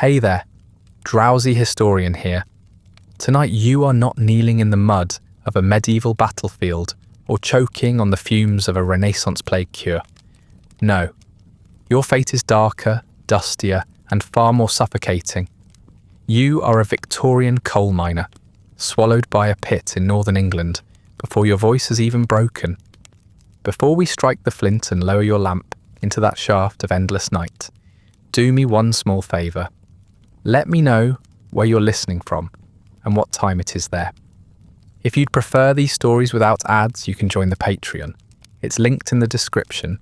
Hey there, Drowsy Historian here. Tonight you are not kneeling in the mud of a medieval battlefield or choking on the fumes of a Renaissance plague cure. No, your fate is darker, dustier, and far more suffocating. You are a Victorian coal miner, swallowed by a pit in northern England before your voice has even broken. Before we strike the flint and lower your lamp into that shaft of endless night, do me one small favour. Let me know where you're listening from and what time it is there. If you'd prefer these stories without ads, you can join the Patreon. It's linked in the description.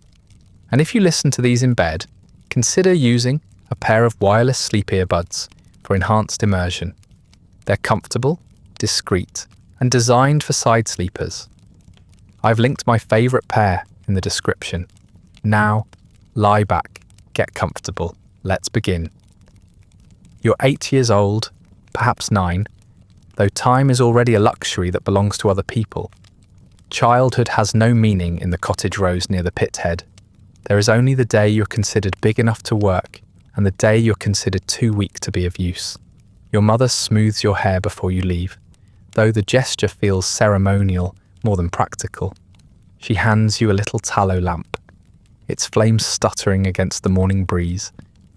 And if you listen to these in bed, consider using a pair of wireless sleep earbuds for enhanced immersion. They're comfortable, discreet, and designed for side sleepers. I've linked my favourite pair in the description. Now, lie back, get comfortable, let's begin. You're 8 years old, perhaps 9, though time is already a luxury that belongs to other people. Childhood has no meaning in the cottage rows near the pit head. There is only the day you're considered big enough to work and the day you're considered too weak to be of use. Your mother smooths your hair before you leave, though the gesture feels ceremonial more than practical. She hands you a little tallow lamp, its flames stuttering against the morning breeze,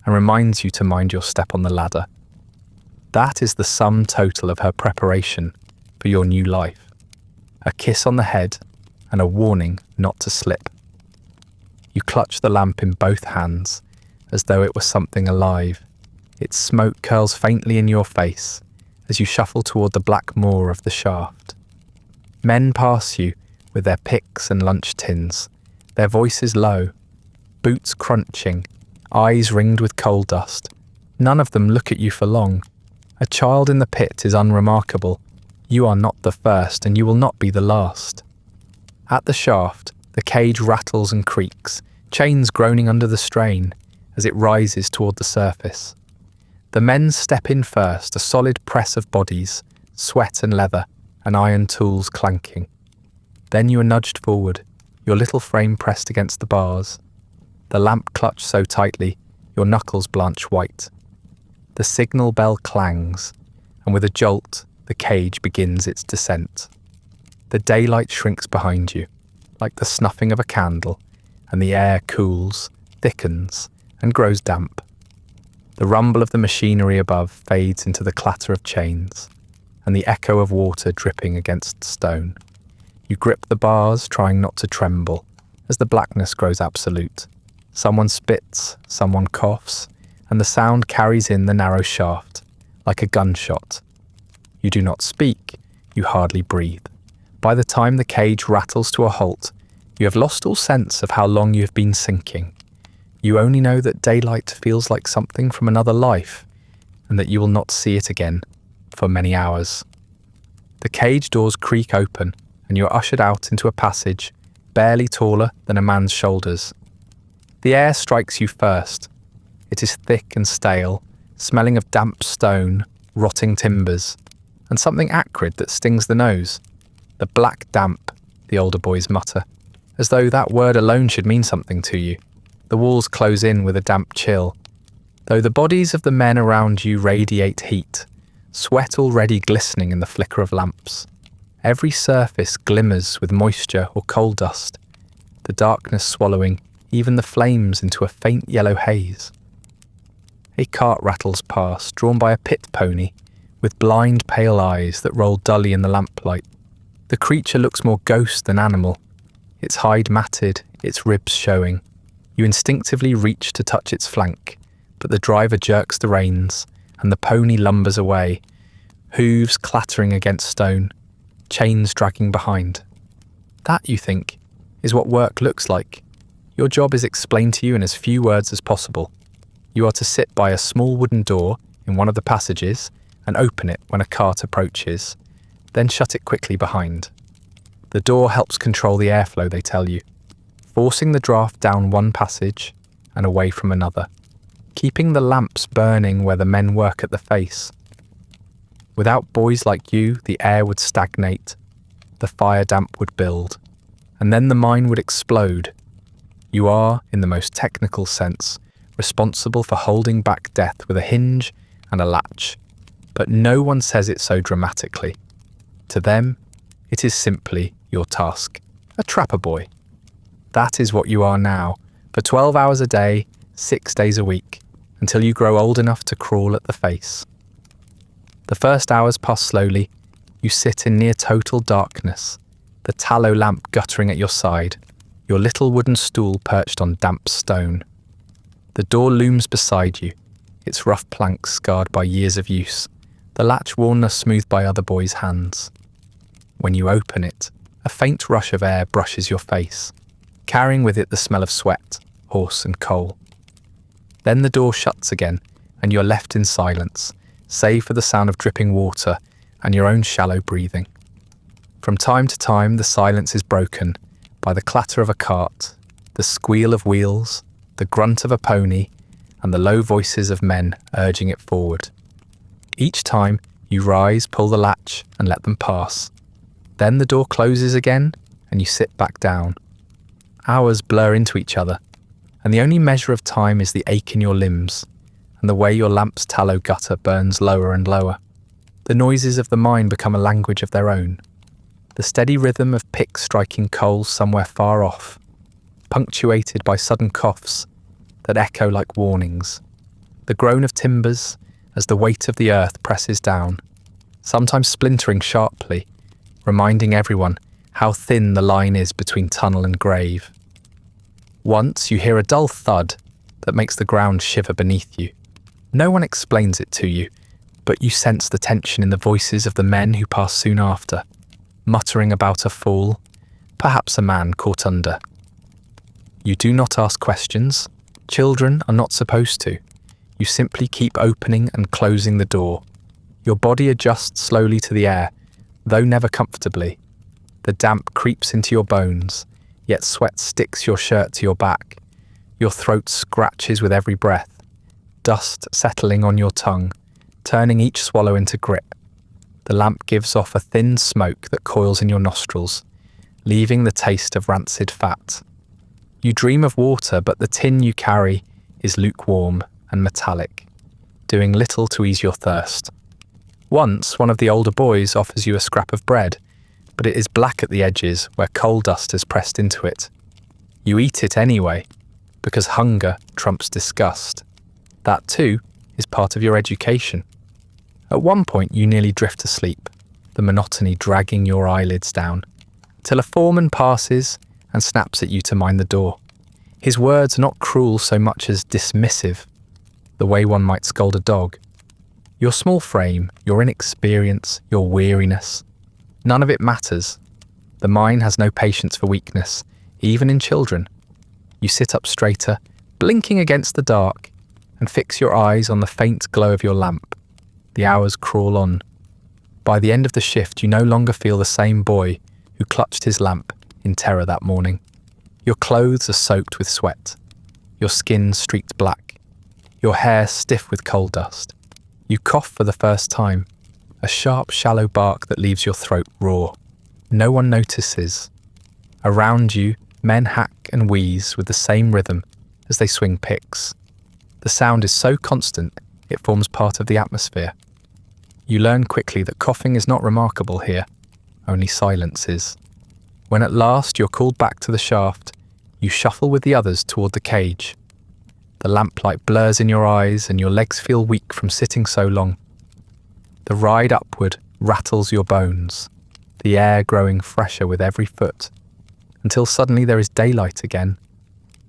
and reminds you to mind your step on the ladder. That is the sum total of her preparation for your new life. A kiss on the head and a warning not to slip. You clutch the lamp in both hands as though it were something alive. Its smoke curls faintly in your face as you shuffle toward the black moor of the shaft. Men pass you with their picks and lunch tins, their voices low, boots crunching, eyes ringed with coal dust. None of them look at you for long. A child in the pit is unremarkable. You are not the first, and you will not be the last. At the shaft, the cage rattles and creaks, chains groaning under the strain as it rises toward the surface. The men step in first, a solid press of bodies, sweat and leather, and iron tools clanking. Then you are nudged forward, your little frame pressed against the bars. The lamp clutched so tightly, your knuckles blanch white. The signal bell clangs, and with a jolt, the cage begins its descent. The daylight shrinks behind you, like the snuffing of a candle, and the air cools, thickens, and grows damp. The rumble of the machinery above fades into the clatter of chains, and the echo of water dripping against stone. You grip the bars, trying not to tremble, as the blackness grows absolute. Someone spits, someone coughs, and the sound carries in the narrow shaft, like a gunshot. You do not speak, you hardly breathe. By the time the cage rattles to a halt, you have lost all sense of how long you have been sinking. You only know that daylight feels like something from another life, and that you will not see it again for many hours. The cage doors creak open, and you are ushered out into a passage barely taller than a man's shoulders. The air strikes you first. It is thick and stale, smelling of damp stone, rotting timbers, and something acrid that stings the nose. The black damp, the older boys mutter, as though that word alone should mean something to you. The walls close in with a damp chill, though the bodies of the men around you radiate heat, sweat already glistening in the flicker of lamps. Every surface glimmers with moisture or coal dust, the darkness swallowing even the flames into a faint yellow haze. A cart rattles past, drawn by a pit pony, with blind pale eyes that roll dully in the lamplight. The creature looks more ghost than animal, its hide matted, its ribs showing. You instinctively reach to touch its flank, but the driver jerks the reins, and the pony lumbers away, hooves clattering against stone, chains dragging behind. That, you think, is what work looks like. Your job is explained to you in as few words as possible. You are to sit by a small wooden door in one of the passages and open it when a cart approaches, then shut it quickly behind. The door helps control the airflow, they tell you, forcing the draft down one passage and away from another, keeping the lamps burning where the men work at the face. Without boys like you, the air would stagnate, the fire damp would build, and then the mine would explode. You are, in the most technical sense, responsible for holding back death with a hinge and a latch. But no one says it so dramatically. To them, it is simply your task, a trapper boy. That is what you are now, for 12 hours a day, 6 days a week, until you grow old enough to crawl at the face. The first hours pass slowly. You sit in near total darkness, the tallow lamp guttering at your side, your little wooden stool perched on damp stone. The door looms beside you, its rough planks scarred by years of use, the latch worn smoothed by other boys' hands. When you open it, a faint rush of air brushes your face, carrying with it the smell of sweat, horse and coal. Then the door shuts again, and you're left in silence, save for the sound of dripping water and your own shallow breathing. From time to time, the silence is broken by the clatter of a cart, the squeal of wheels, the grunt of a pony, and the low voices of men urging it forward. Each time, you rise, pull the latch, and let them pass. Then the door closes again, and you sit back down. Hours blur into each other, and the only measure of time is the ache in your limbs, and the way your lamp's tallow gutter burns lower and lower. The noises of the mine become a language of their own. The steady rhythm of picks striking coal somewhere far off, punctuated by sudden coughs that echo like warnings. The groan of timbers as the weight of the earth presses down, sometimes splintering sharply, reminding everyone how thin the line is between tunnel and grave. Once you hear a dull thud that makes the ground shiver beneath you. No one explains it to you, but you sense the tension in the voices of the men who pass soon after, muttering about a fall, perhaps a man caught under. You do not ask questions. Children are not supposed to. You simply keep opening and closing the door. Your body adjusts slowly to the air, though never comfortably. The damp creeps into your bones, yet sweat sticks your shirt to your back. Your throat scratches with every breath, dust settling on your tongue, turning each swallow into grit. The lamp gives off a thin smoke that coils in your nostrils, leaving the taste of rancid fat. You dream of water, but the tin you carry is lukewarm and metallic, doing little to ease your thirst. Once, one of the older boys offers you a scrap of bread, but it is black at the edges where coal dust has pressed into it. You eat it anyway, because hunger trumps disgust. That too is part of your education. At one point you nearly drift asleep, the monotony dragging your eyelids down, till a foreman passes and snaps at you to mind the door. His words not cruel so much as dismissive, the way one might scold a dog. Your small frame, your inexperience, your weariness, none of it matters. The mind has no patience for weakness, even in children. You sit up straighter, blinking against the dark, and fix your eyes on the faint glow of your lamp. The hours crawl on. By the end of the shift, you no longer feel the same boy who clutched his lamp in terror that morning. Your clothes are soaked with sweat, your skin streaked black, your hair stiff with coal dust. You cough for the first time, a sharp, shallow bark that leaves your throat raw. No one notices. Around you, men hack and wheeze with the same rhythm as they swing picks. The sound is so constant, it forms part of the atmosphere. You learn quickly that coughing is not remarkable here, only silence is. When at last you're called back to the shaft, you shuffle with the others toward the cage. The lamplight blurs in your eyes and your legs feel weak from sitting so long. The ride upward rattles your bones, the air growing fresher with every foot, until suddenly there is daylight again.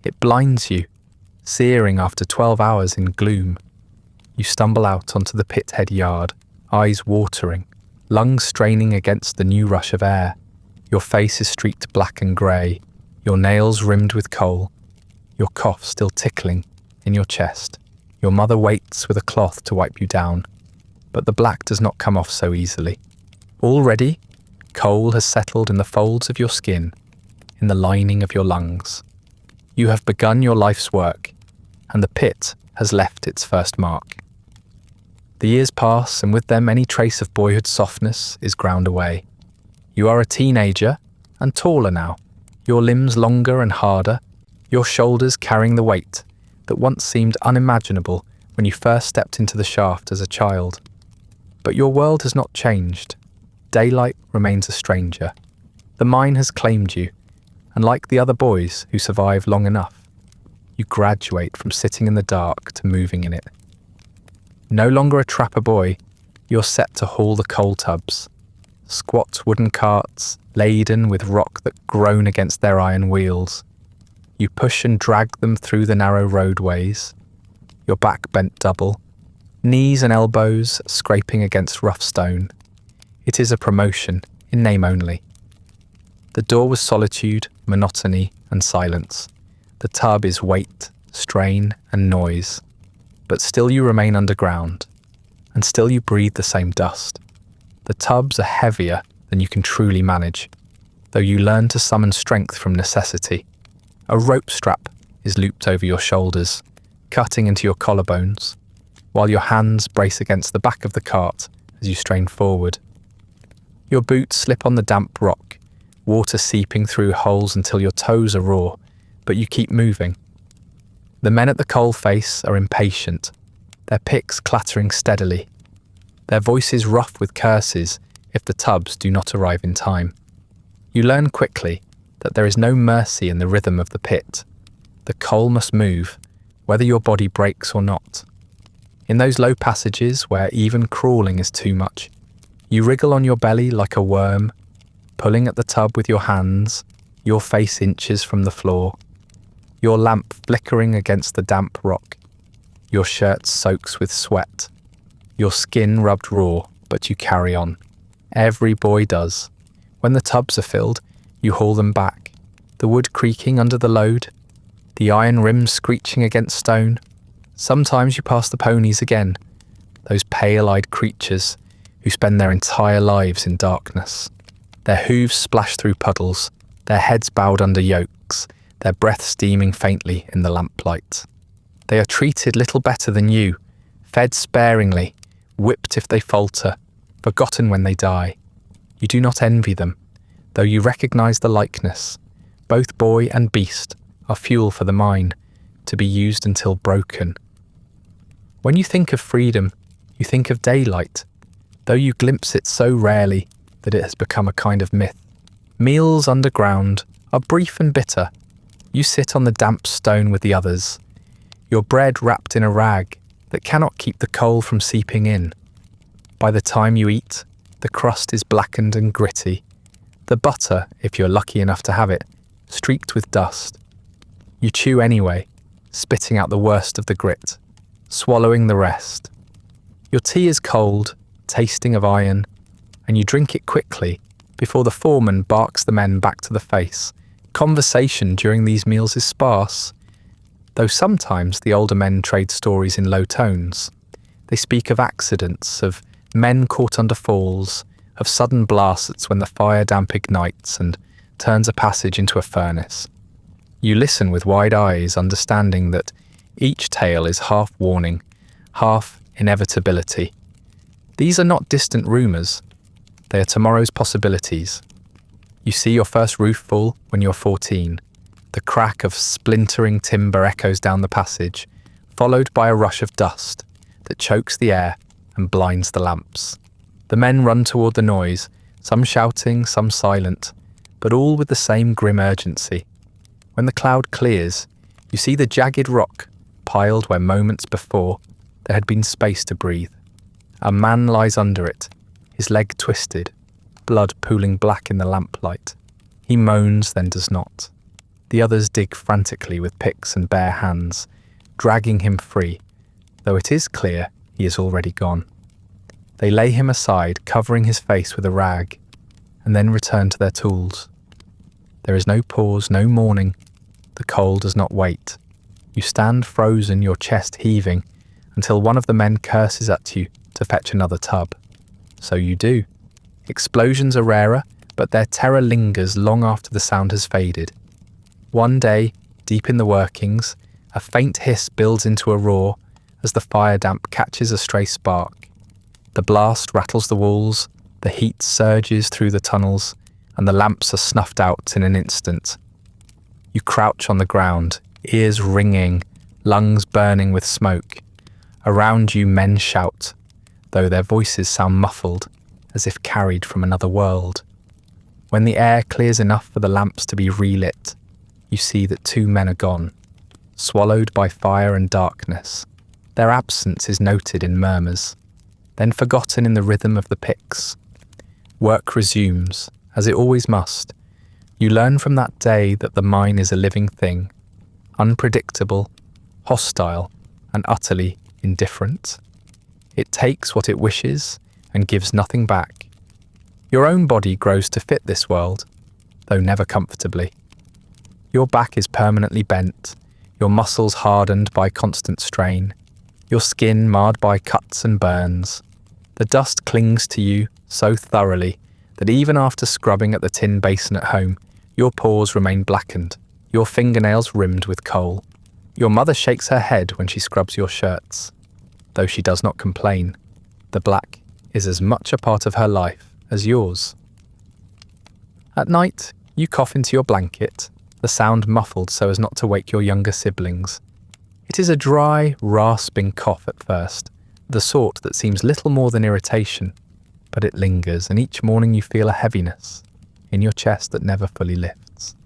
It blinds you, searing after 12 hours in gloom. You stumble out onto the pithead yard, eyes watering, lungs straining against the new rush of air. Your face is streaked black and grey, your nails rimmed with coal, your cough still tickling in your chest. Your mother waits with a cloth to wipe you down, but the black does not come off so easily. Already, coal has settled in the folds of your skin, in the lining of your lungs. You have begun your life's work, and the pit has left its first mark. The years pass, and with them any trace of boyhood softness is ground away. You are a teenager, and taller now, your limbs longer and harder, your shoulders carrying the weight that once seemed unimaginable when you first stepped into the shaft as a child. But your world has not changed. Daylight remains a stranger. The mine has claimed you, and like the other boys who survive long enough, you graduate from sitting in the dark to moving in it. No longer a trapper boy, you're set to haul the coal tubs. Squat wooden carts, laden with rock that groan against their iron wheels. You push and drag them through the narrow roadways, your back bent double, knees and elbows scraping against rough stone. It is a promotion, in name only. The door was solitude, monotony, and silence. The tub is weight, strain, and noise. But still you remain underground, and still you breathe the same dust. The tubs are heavier than you can truly manage, though you learn to summon strength from necessity. A rope strap is looped over your shoulders, cutting into your collarbones, while your hands brace against the back of the cart as you strain forward. Your boots slip on the damp rock, water seeping through holes until your toes are raw, but you keep moving. The men at the coal face are impatient, their picks clattering steadily, their voices rough with curses if the tubs do not arrive in time. You learn quickly that there is no mercy in the rhythm of the pit. The coal must move, whether your body breaks or not. In those low passages where even crawling is too much, you wriggle on your belly like a worm, pulling at the tub with your hands, your face inches from the floor, your lamp flickering against the damp rock, your shirt soaks with sweat, your skin rubbed raw, but you carry on. Every boy does. When the tubs are filled, you haul them back, the wood creaking under the load, the iron rims screeching against stone. Sometimes you pass the ponies again, those pale-eyed creatures who spend their entire lives in darkness. Their hooves splash through puddles, their heads bowed under yokes, their breath steaming faintly in the lamplight. They are treated little better than you, fed sparingly, whipped if they falter, forgotten when they die. You do not envy them, though you recognise the likeness. Both boy and beast are fuel for the mine, to be used until broken. When you think of freedom, you think of daylight, though you glimpse it so rarely that it has become a kind of myth. Meals underground are brief and bitter. You sit on the damp stone with the others, your bread wrapped in a rag that cannot keep the coal from seeping in. By the time you eat, the crust is blackened and gritty, the butter, if you're lucky enough to have it, streaked with dust. You chew anyway, spitting out the worst of the grit, swallowing the rest. Your tea is cold, tasting of iron, and you drink it quickly before the foreman barks the men back to the face. Conversation during these meals is sparse, though sometimes the older men trade stories in low tones. They speak of accidents, of men caught under falls, of sudden blasts when the fire damp ignites and turns a passage into a furnace. You listen with wide eyes, understanding that each tale is half warning, half inevitability. These are not distant rumours, they are tomorrow's possibilities. You see your first roof fall when you're 14. The crack of splintering timber echoes down the passage, followed by a rush of dust that chokes the air and blinds the lamps. The men run toward the noise, some shouting, some silent, but all with the same grim urgency. When the cloud clears, you see the jagged rock piled where moments before there had been space to breathe. A man lies under it, his leg twisted, blood pooling black in the lamplight. He moans, then does not. The others dig frantically with picks and bare hands, dragging him free, though it is clear he is already gone. They lay him aside, covering his face with a rag, and then return to their tools. There is no pause, no mourning. The coal does not wait. You stand frozen, your chest heaving, until one of the men curses at you to fetch another tub. So you do. Explosions are rarer, but their terror lingers long after the sound has faded. One day, deep in the workings, a faint hiss builds into a roar as the fire damp catches a stray spark. The blast rattles the walls, the heat surges through the tunnels, and the lamps are snuffed out in an instant. You crouch on the ground, ears ringing, lungs burning with smoke. Around you men shout, though their voices sound muffled, as if carried from another world. When the air clears enough for the lamps to be relit, you see that 2 men are gone, swallowed by fire and darkness. Their absence is noted in murmurs, then forgotten in the rhythm of the picks. Work resumes, as it always must. You learn from that day that the mine is a living thing, unpredictable, hostile, and utterly indifferent. It takes what it wishes and gives nothing back. Your own body grows to fit this world, though never comfortably. Your back is permanently bent, your muscles hardened by constant strain, your skin marred by cuts and burns. The dust clings to you so thoroughly that even after scrubbing at the tin basin at home, your paws remain blackened, your fingernails rimmed with coal. Your mother shakes her head when she scrubs your shirts. Though she does not complain, the black is as much a part of her life as yours. At night, you cough into your blanket, the sound muffled so as not to wake your younger siblings. It is a dry, rasping cough at first, the sort that seems little more than irritation, but it lingers, and each morning you feel a heaviness in your chest that never fully lifts.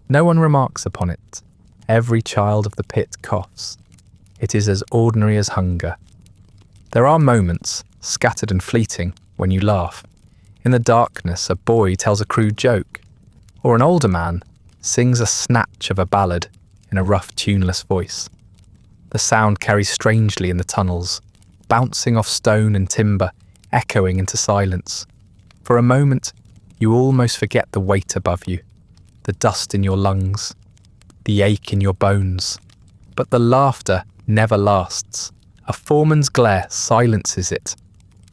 No one remarks upon it. Every child of the pit coughs. It is as ordinary as hunger. There are moments, scattered and fleeting, when you laugh. In the darkness, a boy tells a crude joke, or an older man sings a snatch of a ballad in a rough, tuneless voice. The sound carries strangely in the tunnels, bouncing off stone and timber, echoing into silence. For a moment, you almost forget the weight above you, the dust in your lungs, the ache in your bones. But the laughter never lasts. A foreman's glare silences it,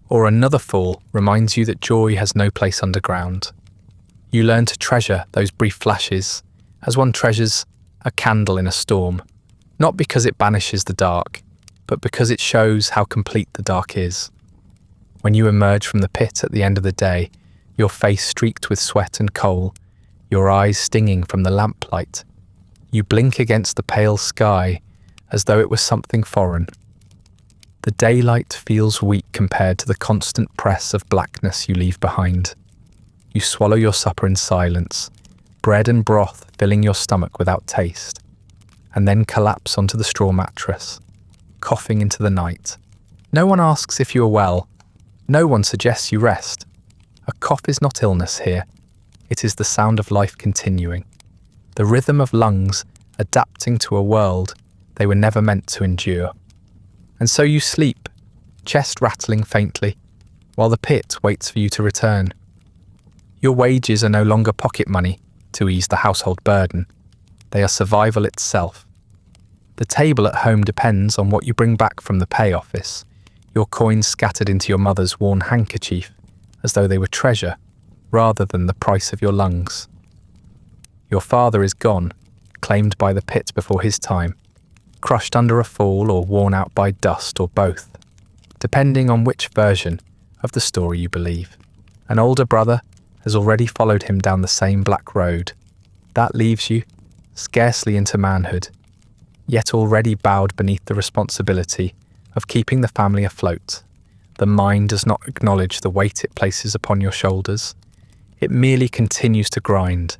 or another fall reminds you that joy has no place underground. You learn to treasure those brief flashes, as one treasures a candle in a storm, not because it banishes the dark, but because it shows how complete the dark is. When you emerge from the pit at the end of the day, your face streaked with sweat and coal, your eyes stinging from the lamplight, you blink against the pale sky as though it was something foreign. The daylight feels weak compared to the constant press of blackness you leave behind. You swallow your supper in silence, bread and broth filling your stomach without taste, and then collapse onto the straw mattress, coughing into the night. No one asks if you are well. No one suggests you rest. A cough is not illness here. It is the sound of life continuing, the rhythm of lungs adapting to a world they were never meant to endure. And so you sleep, chest rattling faintly, while the pit waits for you to return. Your wages are no longer pocket money to ease the household burden. They are survival itself. The table at home depends on what you bring back from the pay office, your coins scattered into your mother's worn handkerchief, as though they were treasure, rather than the price of your lungs. Your father is gone, claimed by the pit before his time, crushed under a fall or worn out by dust or both, depending on which version of the story you believe. An older brother has already followed him down the same black road. That leaves you, scarcely into manhood, yet already bowed beneath the responsibility of keeping the family afloat. The mind does not acknowledge the weight it places upon your shoulders. It merely continues to grind,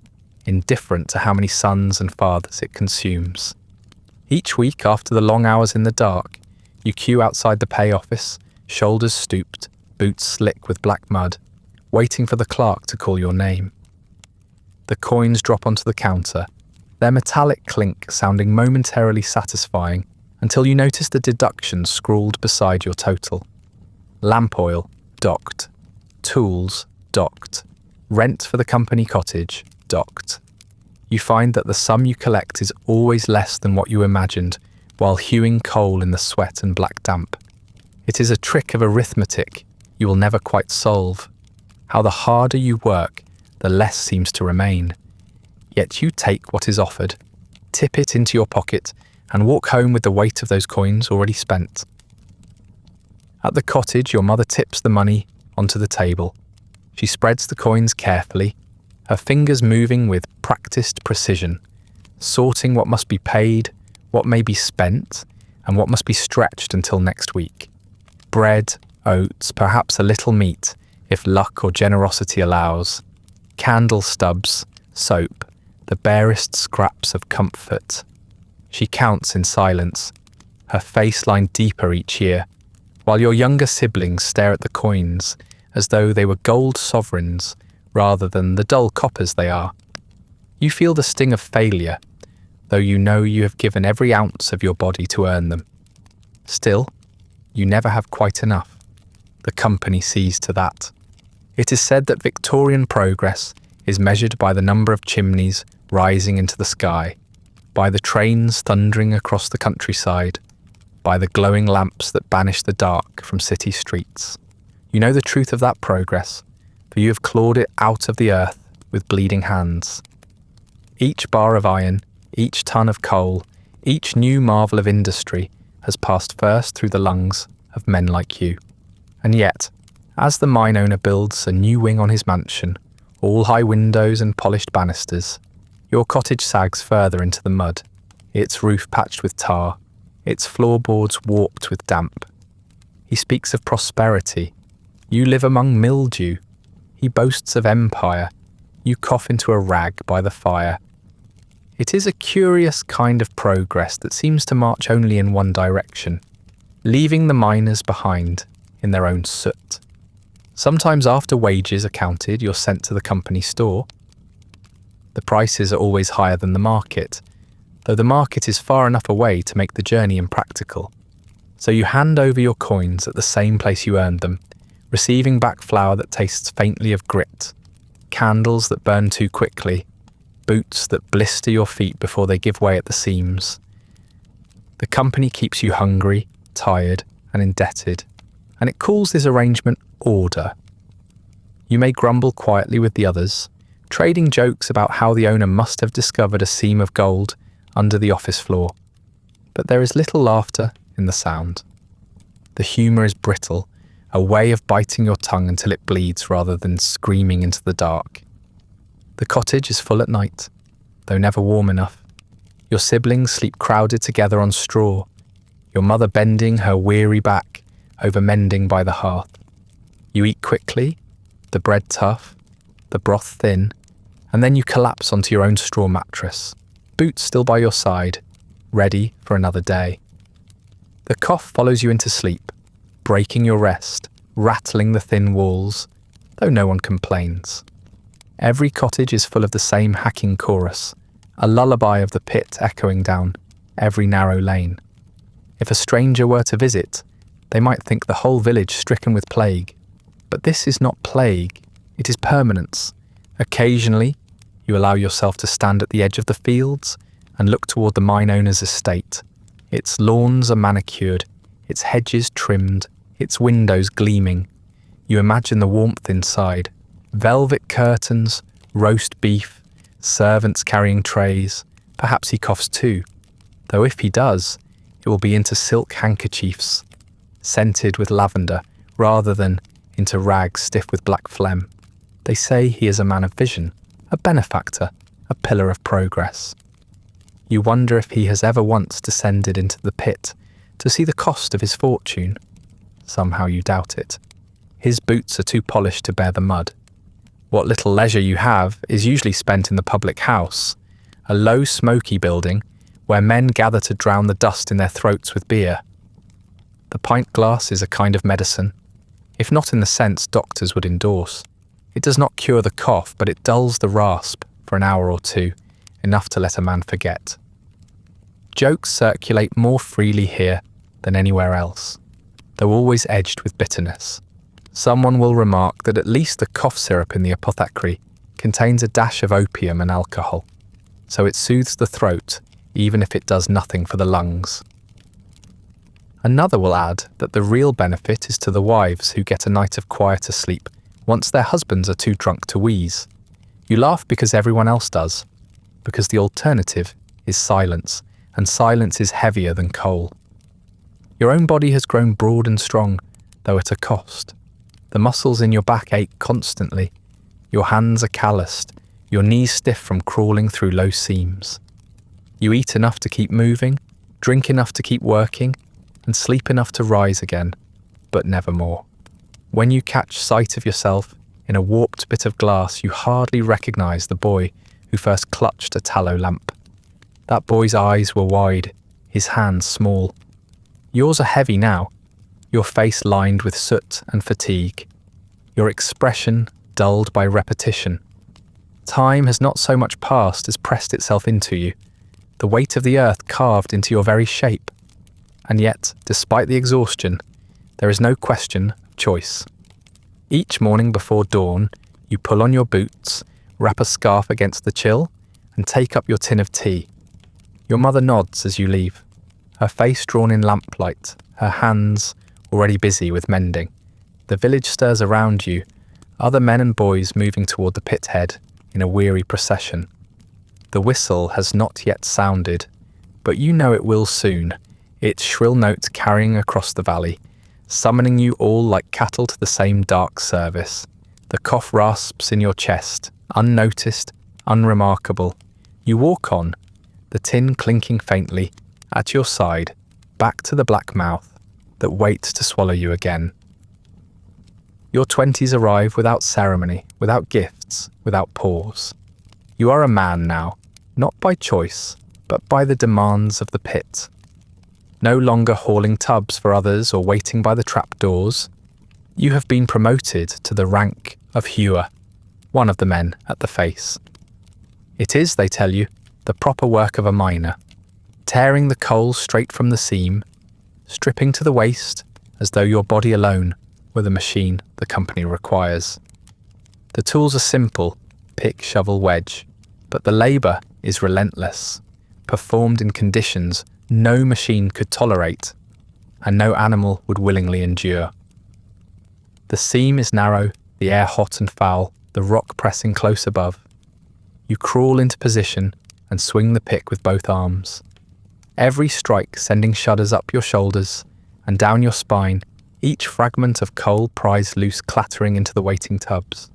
indifferent to how many sons and fathers it consumes. Each week after the long hours in the dark, you queue outside the pay office, shoulders stooped, boots slick with black mud, waiting for the clerk to call your name. The coins drop onto the counter, their metallic clink sounding momentarily satisfying until you notice the deductions scrawled beside your total. Lamp oil, docked. Tools, docked. Rent for the company cottage, docked. You find that the sum you collect is always less than what you imagined while hewing coal in the sweat and black damp. It is a trick of arithmetic you will never quite solve. How the harder you work, the less seems to remain. Yet you take what is offered, tip it into your pocket, and walk home with the weight of those coins already spent. At the cottage, your mother tips the money onto the table. She spreads the coins carefully, her fingers moving with practiced precision, sorting what must be paid, what may be spent, and what must be stretched until next week. Bread, oats, perhaps a little meat, if luck or generosity allows. Candle stubs, soap, the barest scraps of comfort. She counts in silence, her face lined deeper each year, while your younger siblings stare at the coins as though they were gold sovereigns rather than the dull coppers they are. You feel the sting of failure, though you know you have given every ounce of your body to earn them. Still, you never have quite enough. The company sees to that. It is said that Victorian progress is measured by the number of chimneys rising into the sky, by the trains thundering across the countryside, by the glowing lamps that banish the dark from city streets. You know the truth of that progress, for you have clawed it out of the earth with bleeding hands. Each bar of iron, each ton of coal, each new marvel of industry has passed first through the lungs of men like you. And yet, as the mine owner builds a new wing on his mansion, all high windows and polished banisters, your cottage sags further into the mud, its roof patched with tar, its floorboards warped with damp. He speaks of prosperity. You live among mildew. He boasts of empire. You cough into a rag by the fire. It is a curious kind of progress that seems to march only in one direction, leaving the miners behind in their own soot. Sometimes after wages are counted, you're sent to the company store. The prices are always higher than the market, though the market is far enough away to make the journey impractical. So you hand over your coins at the same place you earned them, receiving back flour that tastes faintly of grit, candles that burn too quickly, boots that blister your feet before they give way at the seams. The company keeps you hungry, tired, and indebted, and it calls this arrangement order. You may grumble quietly with the others, trading jokes about how the owner must have discovered a seam of gold under the office floor, but there is little laughter in the sound. The humour is brittle, a way of biting your tongue until it bleeds rather than screaming into the dark. The cottage is full at night, though never warm enough. Your siblings sleep crowded together on straw, your mother bending her weary back over mending by the hearth. You eat quickly, the bread tough, the broth thin, and then you collapse onto your own straw mattress, boots still by your side, ready for another day. The cough follows you into sleep, breaking your rest, rattling the thin walls, though no one complains. Every cottage is full of the same hacking chorus, a lullaby of the pit echoing down every narrow lane. If a stranger were to visit, they might think the whole village stricken with plague. But this is not plague, it is permanence. Occasionally, you allow yourself to stand at the edge of the fields and look toward the mine owner's estate. Its lawns are manicured, its hedges trimmed, its windows gleaming. You imagine the warmth inside. Velvet curtains, roast beef, servants carrying trays. Perhaps he coughs too, though if he does, it will be into silk handkerchiefs, scented with lavender, rather than into rags stiff with black phlegm. They say he is a man of vision, a benefactor, a pillar of progress. You wonder if he has ever once descended into the pit to see the cost of his fortune. Somehow you doubt it. His boots are too polished to bear the mud. What little leisure you have is usually spent in the public house, a low smoky building where men gather to drown the dust in their throats with beer. The pint glass is a kind of medicine, if not in the sense doctors would endorse. It does not cure the cough, but it dulls the rasp for an hour or two, enough to let a man forget. Jokes circulate more freely here than anywhere else, though always edged with bitterness. Someone will remark that at least the cough syrup in the apothecary contains a dash of opium and alcohol, so it soothes the throat even if it does nothing for the lungs. Another will add that the real benefit is to the wives who get a night of quieter sleep once their husbands are too drunk to wheeze. You laugh because everyone else does, because the alternative is silence, and silence is heavier than coal. Your own body has grown broad and strong, though at a cost. The muscles in your back ache constantly. Your hands are calloused, your knees stiff from crawling through low seams. You eat enough to keep moving, drink enough to keep working, and sleep enough to rise again, but never more. When you catch sight of yourself in a warped bit of glass, you hardly recognize the boy who first clutched a tallow lamp. That boy's eyes were wide, his hands small. Yours are heavy now, your face lined with soot and fatigue, your expression dulled by repetition. Time has not so much passed as pressed itself into you, the weight of the earth carved into your very shape. And yet, despite the exhaustion, there is no question of choice. Each morning before dawn, you pull on your boots, wrap a scarf against the chill, and take up your tin of tea. Your mother nods as you leave, her face drawn in lamplight, her hands already busy with mending. The village stirs around you, other men and boys moving toward the pit head in a weary procession. The whistle has not yet sounded, but you know it will soon, its shrill note carrying across the valley, summoning you all like cattle to the same dark service. The cough rasps in your chest, unnoticed, unremarkable. You walk on, the tin clinking faintly, at your side, back to the black mouth that waits to swallow you again. Your 20s arrive without ceremony, without gifts, without pause. You are a man now, not by choice, but by the demands of the pit. No longer hauling tubs for others or waiting by the trapdoors. You have been promoted to the rank of hewer, one of the men at the face. It is, they tell you, the proper work of a miner, tearing the coal straight from the seam, stripping to the waist as though your body alone were the machine the company requires. The tools are simple, pick, shovel, wedge, but the labour is relentless, performed in conditions no machine could tolerate and no animal would willingly endure. The seam is narrow, the air hot and foul, the rock pressing close above. You crawl into position and swing the pick with both arms. Every strike sending shudders up your shoulders and down your spine, each fragment of coal prized loose clattering into the waiting tubs.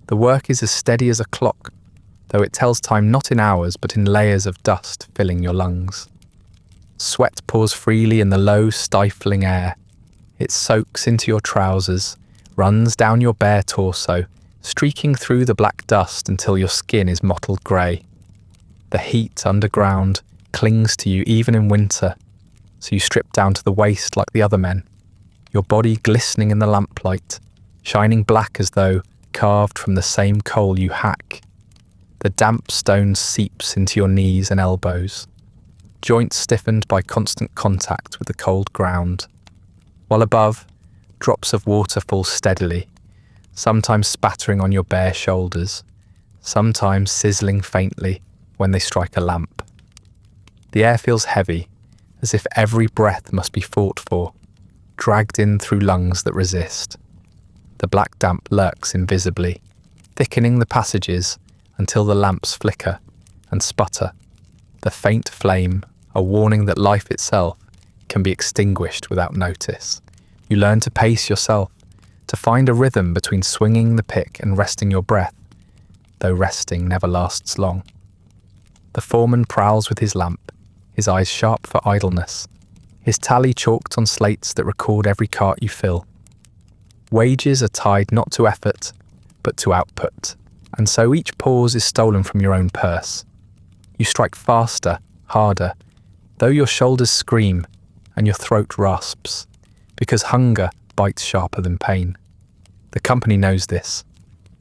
The work is as steady as a clock, though it tells time not in hours but in layers of dust filling your lungs. Sweat pours freely in the low, stifling air. It soaks into your trousers, runs down your bare torso, streaking through the black dust until your skin is mottled grey. The heat underground clings to you even in winter, so you strip down to the waist like the other men, your body glistening in the lamplight, shining black as though carved from the same coal you hack. The damp stone seeps into your knees and elbows, joints stiffened by constant contact with the cold ground, while above, drops of water fall steadily, sometimes spattering on your bare shoulders, sometimes sizzling faintly when they strike a lamp. The air feels heavy, as if every breath must be fought for, dragged in through lungs that resist. The black damp lurks invisibly, thickening the passages until the lamps flicker and sputter, the faint flame a warning that life itself can be extinguished without notice. You learn to pace yourself, to find a rhythm between swinging the pick and resting your breath, though resting never lasts long. The foreman prowls with his lamp, his eyes sharp for idleness, his tally chalked on slates that record every cart you fill. Wages are tied not to effort, but to output, and so each pause is stolen from your own purse. You strike faster, harder, though your shoulders scream and your throat rasps, because hunger bites sharper than pain. The company knows this,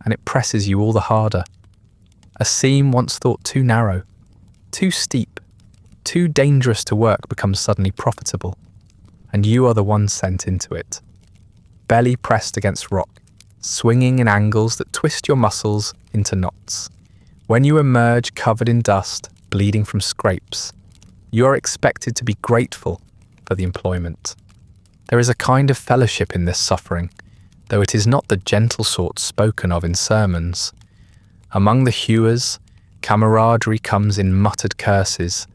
and it presses you all the harder. A seam once thought too narrow, too steep, too dangerous to work becomes suddenly profitable, and you are the one sent into it. Belly pressed against rock, swinging in angles that twist your muscles into knots. When you emerge covered in dust, bleeding from scrapes, you are expected to be grateful for the employment. There is a kind of fellowship in this suffering, though it is not the gentle sort spoken of in sermons. Among the hewers, camaraderie comes in muttered curses,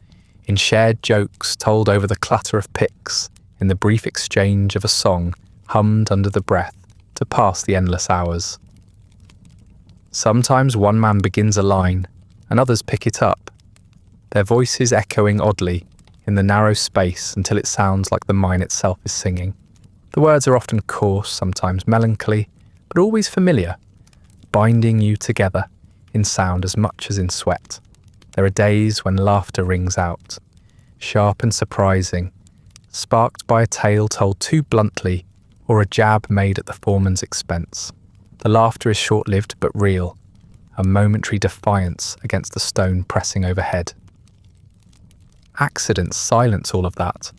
in shared jokes told over the clatter of picks, in the brief exchange of a song hummed under the breath to pass the endless hours. Sometimes one man begins a line, and others pick it up, their voices echoing oddly in the narrow space until it sounds like the mine itself is singing. The words are often coarse, sometimes melancholy, but always familiar, binding you together in sound as much as in sweat. There are days when laughter rings out, sharp and surprising, sparked by a tale told too bluntly or a jab made at the foreman's expense. The laughter is short-lived but real, a momentary defiance against the stone pressing overhead. Accidents silence all of that.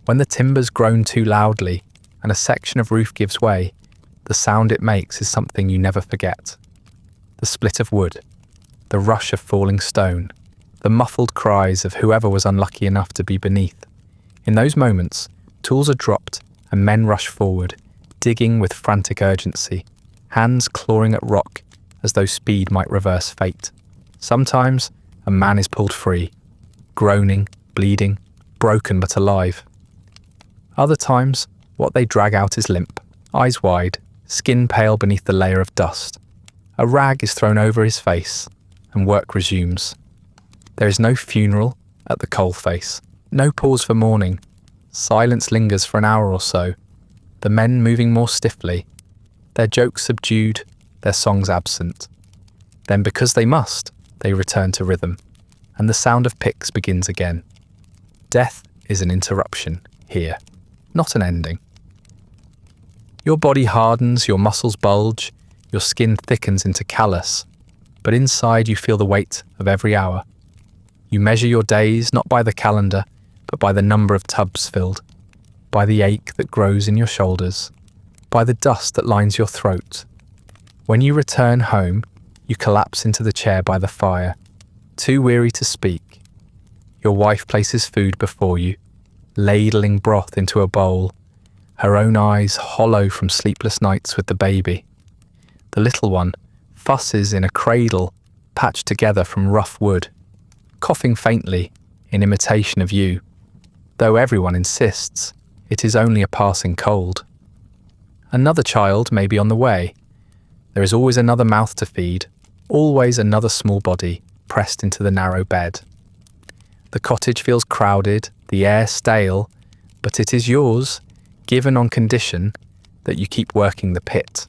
When the timbers groan too loudly and a section of roof gives way, the sound it makes is something you never forget. The split of wood, the rush of falling stone, the muffled cries of whoever was unlucky enough to be beneath. In those moments, tools are dropped and men rush forward, digging with frantic urgency, hands clawing at rock as though speed might reverse fate. Sometimes a man is pulled free, groaning, bleeding, broken but alive. Other times, what they drag out is limp, eyes wide, skin pale beneath the layer of dust. A rag is thrown over his face, and work resumes. There is no funeral at the coalface, no pause for mourning. Silence lingers for an hour or so, the men moving more stiffly, their jokes subdued, their songs absent. Then, because they must, they return to rhythm, and the sound of picks begins again. Death is an interruption here, not an ending. Your body hardens, your muscles bulge, your skin thickens into callus, but inside you feel the weight of every hour. You measure your days not by the calendar, but by the number of tubs filled, by the ache that grows in your shoulders, by the dust that lines your throat. When you return home, you collapse into the chair by the fire, too weary to speak. Your wife places food before you, ladling broth into a bowl, her own eyes hollow from sleepless nights with the baby. The little one fusses in a cradle patched together from rough wood, coughing faintly in imitation of you, though everyone insists it is only a passing cold. Another child may be on the way. There is always another mouth to feed, always another small body pressed into the narrow bed. The cottage feels crowded, the air stale, but it is yours, given on condition that you keep working the pit.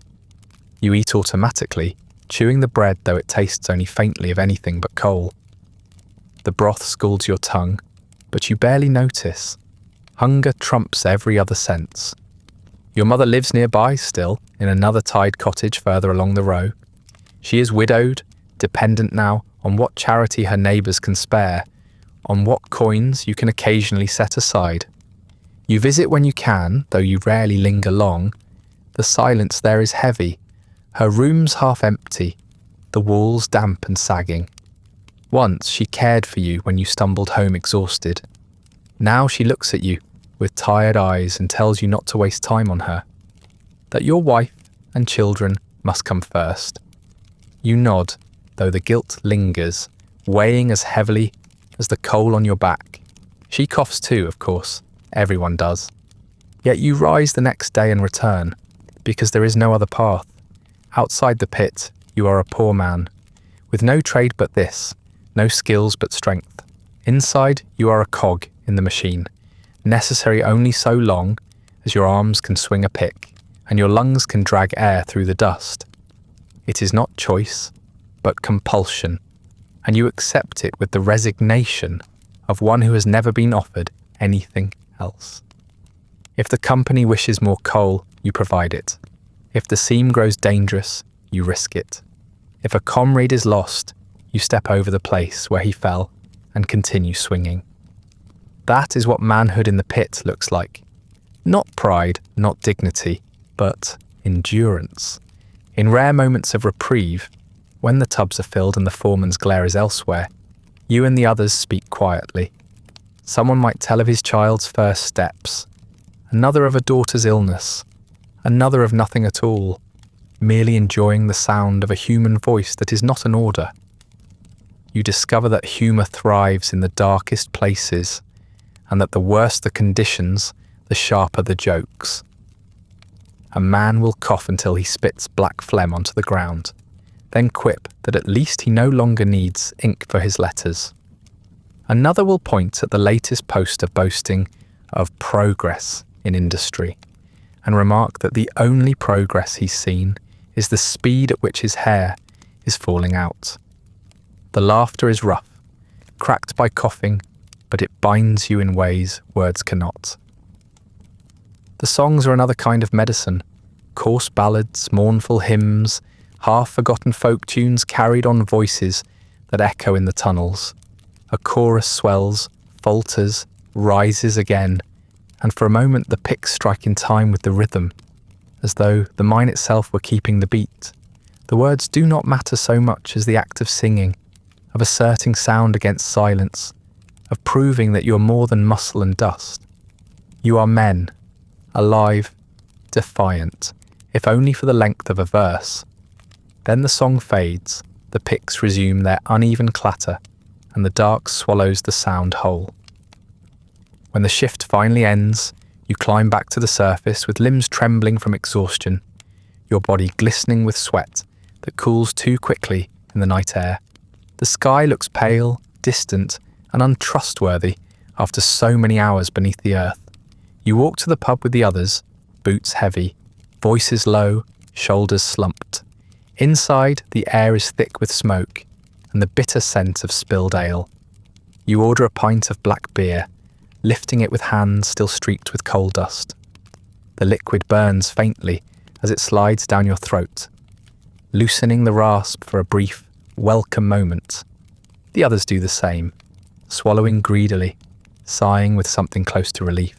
You eat automatically, chewing the bread though it tastes only faintly of anything but coal. The broth scalds your tongue, but you barely notice. Hunger trumps every other sense. Your mother lives nearby still, in another tied cottage further along the row. She is widowed, dependent now on what charity her neighbours can spare, on what coins you can occasionally set aside. You visit when you can, though you rarely linger long. The silence there is heavy, her room's half empty, the walls damp and sagging. Once she cared for you when you stumbled home exhausted. Now she looks at you with tired eyes and tells you not to waste time on her, that your wife and children must come first. You nod, though the guilt lingers, weighing as heavily as the coal on your back. She coughs too, of course, everyone does. Yet you rise the next day and return, because there is no other path. Outside the pit, you are a poor man, with no trade but this, no skills but strength. Inside, you are a cog in the machine, necessary only so long as your arms can swing a pick and your lungs can drag air through the dust. It is not choice, but compulsion, and you accept it with the resignation of one who has never been offered anything else. If the company wishes more coal, you provide it. If the seam grows dangerous, you risk it. If a comrade is lost, you step over the place where he fell and continue swinging. That is what manhood in the pit looks like. Not pride, not dignity, but endurance. In rare moments of reprieve, when the tubs are filled and the foreman's glare is elsewhere, you and the others speak quietly. Someone might tell of his child's first steps, another of a daughter's illness, another of nothing at all, merely enjoying the sound of a human voice that is not an order. You discover that humour thrives in the darkest places, and that the worse the conditions, the sharper the jokes. A man will cough until he spits black phlegm onto the ground, then quip that at least he no longer needs ink for his letters. Another will point at the latest poster boasting of progress in industry and remark that the only progress he's seen is the speed at which his hair is falling out. The laughter is rough, cracked by coughing, but it binds you in ways words cannot. The songs are another kind of medicine, coarse ballads, mournful hymns, half-forgotten folk tunes carried on voices that echo in the tunnels. A chorus swells, falters, rises again, and for a moment the picks strike in time with the rhythm, as though the mine itself were keeping the beat. The words do not matter so much as the act of singing, of asserting sound against silence, of proving that you are more than muscle and dust. You are men, alive, defiant, if only for the length of a verse. Then the song fades, the picks resume their uneven clatter, and the dark swallows the sound whole. When the shift finally ends, you climb back to the surface with limbs trembling from exhaustion, your body glistening with sweat that cools too quickly in the night air. The sky looks pale, distant, and untrustworthy after so many hours beneath the earth. You walk to the pub with the others, boots heavy, voices low, shoulders slumped. Inside, the air is thick with smoke and the bitter scent of spilled ale. You order a pint of black beer, lifting it with hands still streaked with coal dust. The liquid burns faintly as it slides down your throat, loosening the rasp for a brief, welcome moment. The others do the same, swallowing greedily, sighing with something close to relief.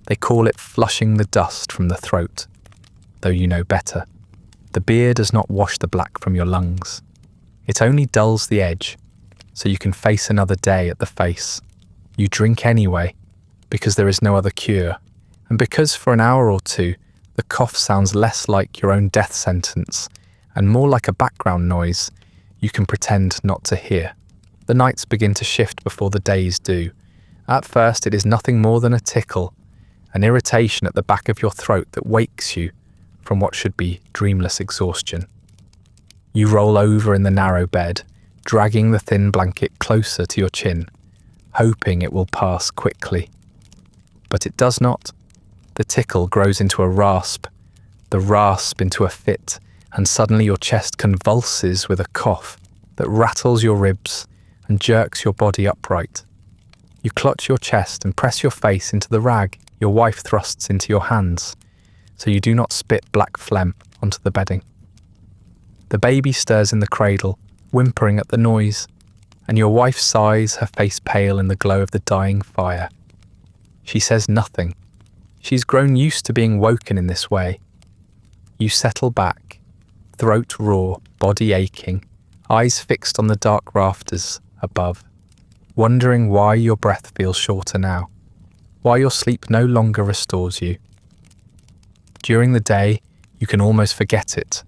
They call it flushing the dust from the throat, though you know better. The beer does not wash the black from your lungs. It only dulls the edge, so you can face another day at the face. You drink anyway, because there is no other cure, and because for an hour or two, the cough sounds less like your own death sentence and more like a background noise you can pretend not to hear. The nights begin to shift before the days do. At first, it is nothing more than a tickle, an irritation at the back of your throat that wakes you from what should be dreamless exhaustion. You roll over in the narrow bed, dragging the thin blanket closer to your chin, hoping it will pass quickly. But it does not. The tickle grows into a rasp, the rasp into a fit, and suddenly your chest convulses with a cough that rattles your ribs and jerks your body upright. You clutch your chest and press your face into the rag your wife thrusts into your hands, so you do not spit black phlegm onto the bedding. The baby stirs in the cradle, whimpering at the noise, and your wife sighs, her face pale in the glow of the dying fire. She says nothing. She's grown used to being woken in this way. You settle back, throat raw, body aching, eyes fixed on the dark rafters above, wondering why your breath feels shorter now, why your sleep no longer restores you. During the day, you can almost forget it.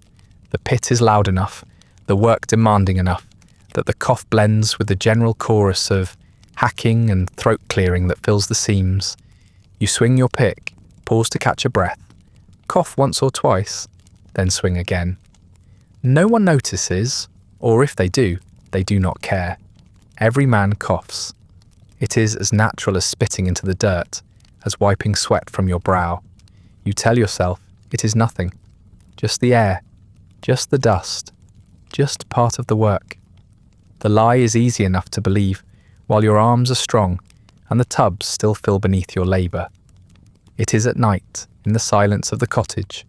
The pit is loud enough, the work demanding enough, that the cough blends with the general chorus of hacking and throat clearing that fills the seams. You swing your pick, pause to catch a breath, cough once or twice, then swing again. No one notices, or if they do not care. Every man coughs. It is as natural as spitting into the dirt, as wiping sweat from your brow. You tell yourself it is nothing, just the air, just the dust, just part of the work. The lie is easy enough to believe while your arms are strong and the tubs still fill beneath your labour. It is at night, in the silence of the cottage,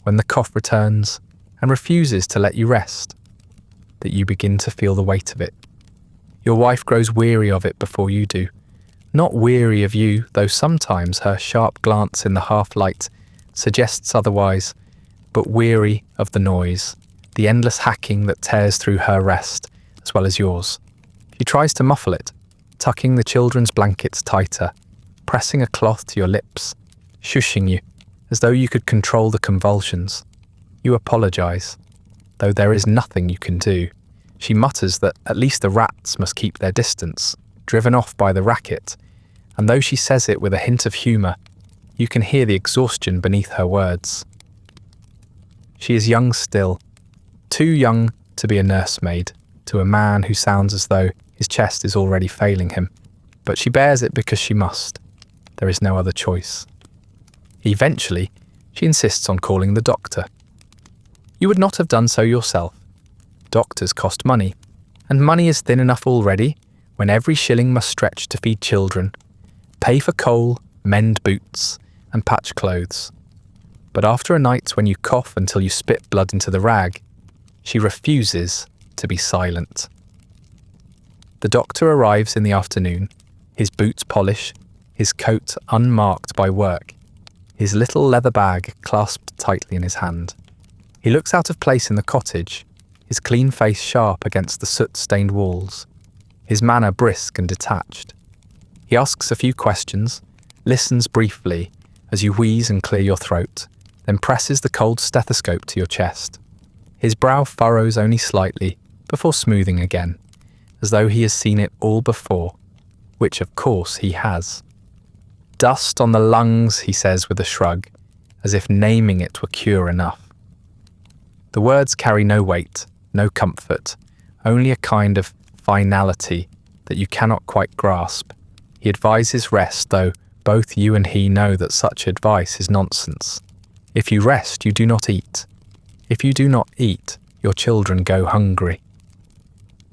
when the cough returns and refuses to let you rest, that you begin to feel the weight of it. Your wife grows weary of it before you do. Not weary of you, though sometimes her sharp glance in the half-light suggests otherwise, but weary of the noise, the endless hacking that tears through her rest, as well as yours. She tries to muffle it, tucking the children's blankets tighter, pressing a cloth to your lips, shushing you, as though you could control the convulsions. You apologise, though there is nothing you can do. She mutters that at least the rats must keep their distance, driven off by the racket, and though she says it with a hint of humour, you can hear the exhaustion beneath her words. She is young still, too young to be a nursemaid to a man who sounds as though His chest is already failing him, but she bears it because she must. There is no other choice. Eventually, she insists on calling the doctor. You would not have done so yourself. Doctors cost money, and money is thin enough already when every shilling must stretch to feed children, pay for coal, mend boots, and patch clothes. But after a night when you cough until you spit blood into the rag, she refuses to be silent. The doctor arrives in the afternoon, his boots polished, his coat unmarked by work, his little leather bag clasped tightly in his hand. He looks out of place in the cottage, his clean face sharp against the soot-stained walls, his manner brisk and detached. He asks a few questions, listens briefly as you wheeze and clear your throat, then presses the cold stethoscope to your chest. His brow furrows only slightly before smoothing again, as though he has seen it all before, which of course he has. Dust on the lungs, he says with a shrug, as if naming it were cure enough. The words carry no weight, no comfort, only a kind of finality that you cannot quite grasp. He advises rest, though both you and he know that such advice is nonsense. If you rest, you do not eat. If you do not eat, your children go hungry.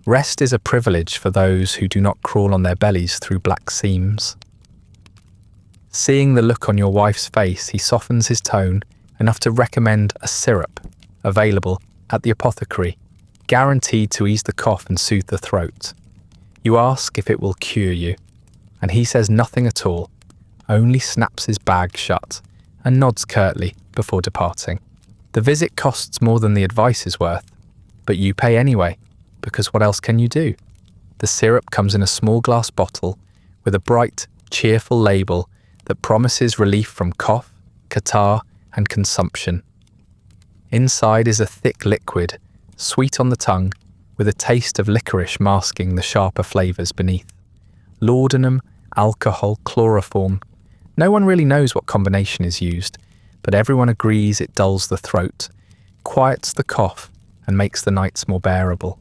Rest is a privilege for those who do not crawl on their bellies through black seams. Seeing the look on your wife's face, he softens his tone enough to recommend a syrup available at the apothecary, guaranteed to ease the cough and soothe the throat. You ask if it will cure you, and he says nothing at all, only snaps his bag shut and nods curtly before departing. The visit costs more than the advice is worth, but you pay anyway, because what else can you do? The syrup comes in a small glass bottle with a bright, cheerful label that promises relief from cough, catarrh, and consumption. Inside is a thick liquid, sweet on the tongue, with a taste of licorice masking the sharper flavours beneath. Laudanum, alcohol, chloroform. No one really knows what combination is used, but everyone agrees it dulls the throat, quiets the cough, and makes the nights more bearable.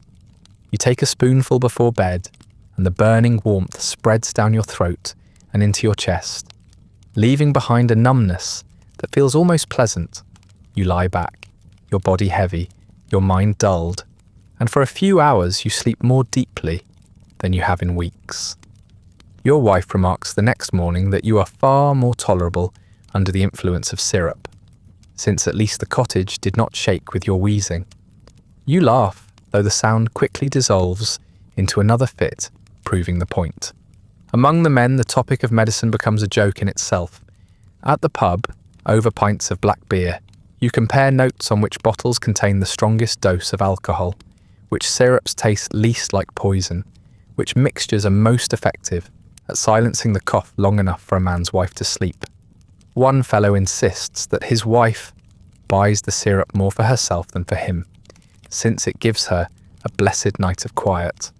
You take a spoonful before bed, and the burning warmth spreads down your throat and into your chest, leaving behind a numbness that feels almost pleasant. You lie back, your body heavy, your mind dulled, and for a few hours you sleep more deeply than you have in weeks. Your wife remarks the next morning that you are far more tolerable under the influence of syrup, since at least the cottage did not shake with your wheezing. You laugh, though the sound quickly dissolves into another fit, proving the point. Among the men, the topic of medicine becomes a joke in itself. At the pub, over pints of black beer, you compare notes on which bottles contain the strongest dose of alcohol, which syrups taste least like poison, which mixtures are most effective at silencing the cough long enough for a man's wife to sleep. One fellow insists that his wife buys the syrup more for herself than for him, since it gives her a blessed night of quiet.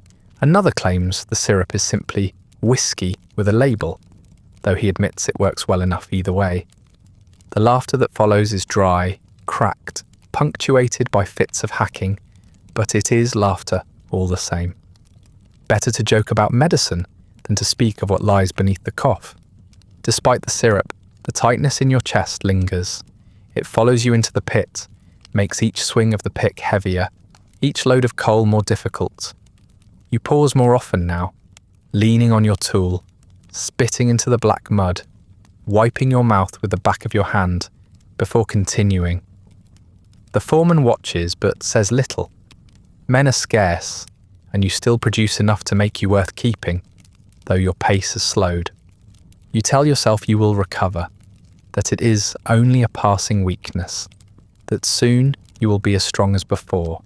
Another claims the syrup is simply whiskey with a label, though he admits it works well enough either way. The laughter that follows is dry, cracked, punctuated by fits of hacking, but it is laughter all the same. Better to joke about medicine than to speak of what lies beneath the cough. Despite the syrup, the tightness in your chest lingers. It follows you into the pit, makes each swing of the pick heavier, each load of coal more difficult. You pause more often now, leaning on your tool, spitting into the black mud, wiping your mouth with the back of your hand before continuing. The foreman watches but says little. Men are scarce, and you still produce enough to make you worth keeping, though your pace has slowed. You tell yourself you will recover, that it is only a passing weakness, that soon you will be as strong as before.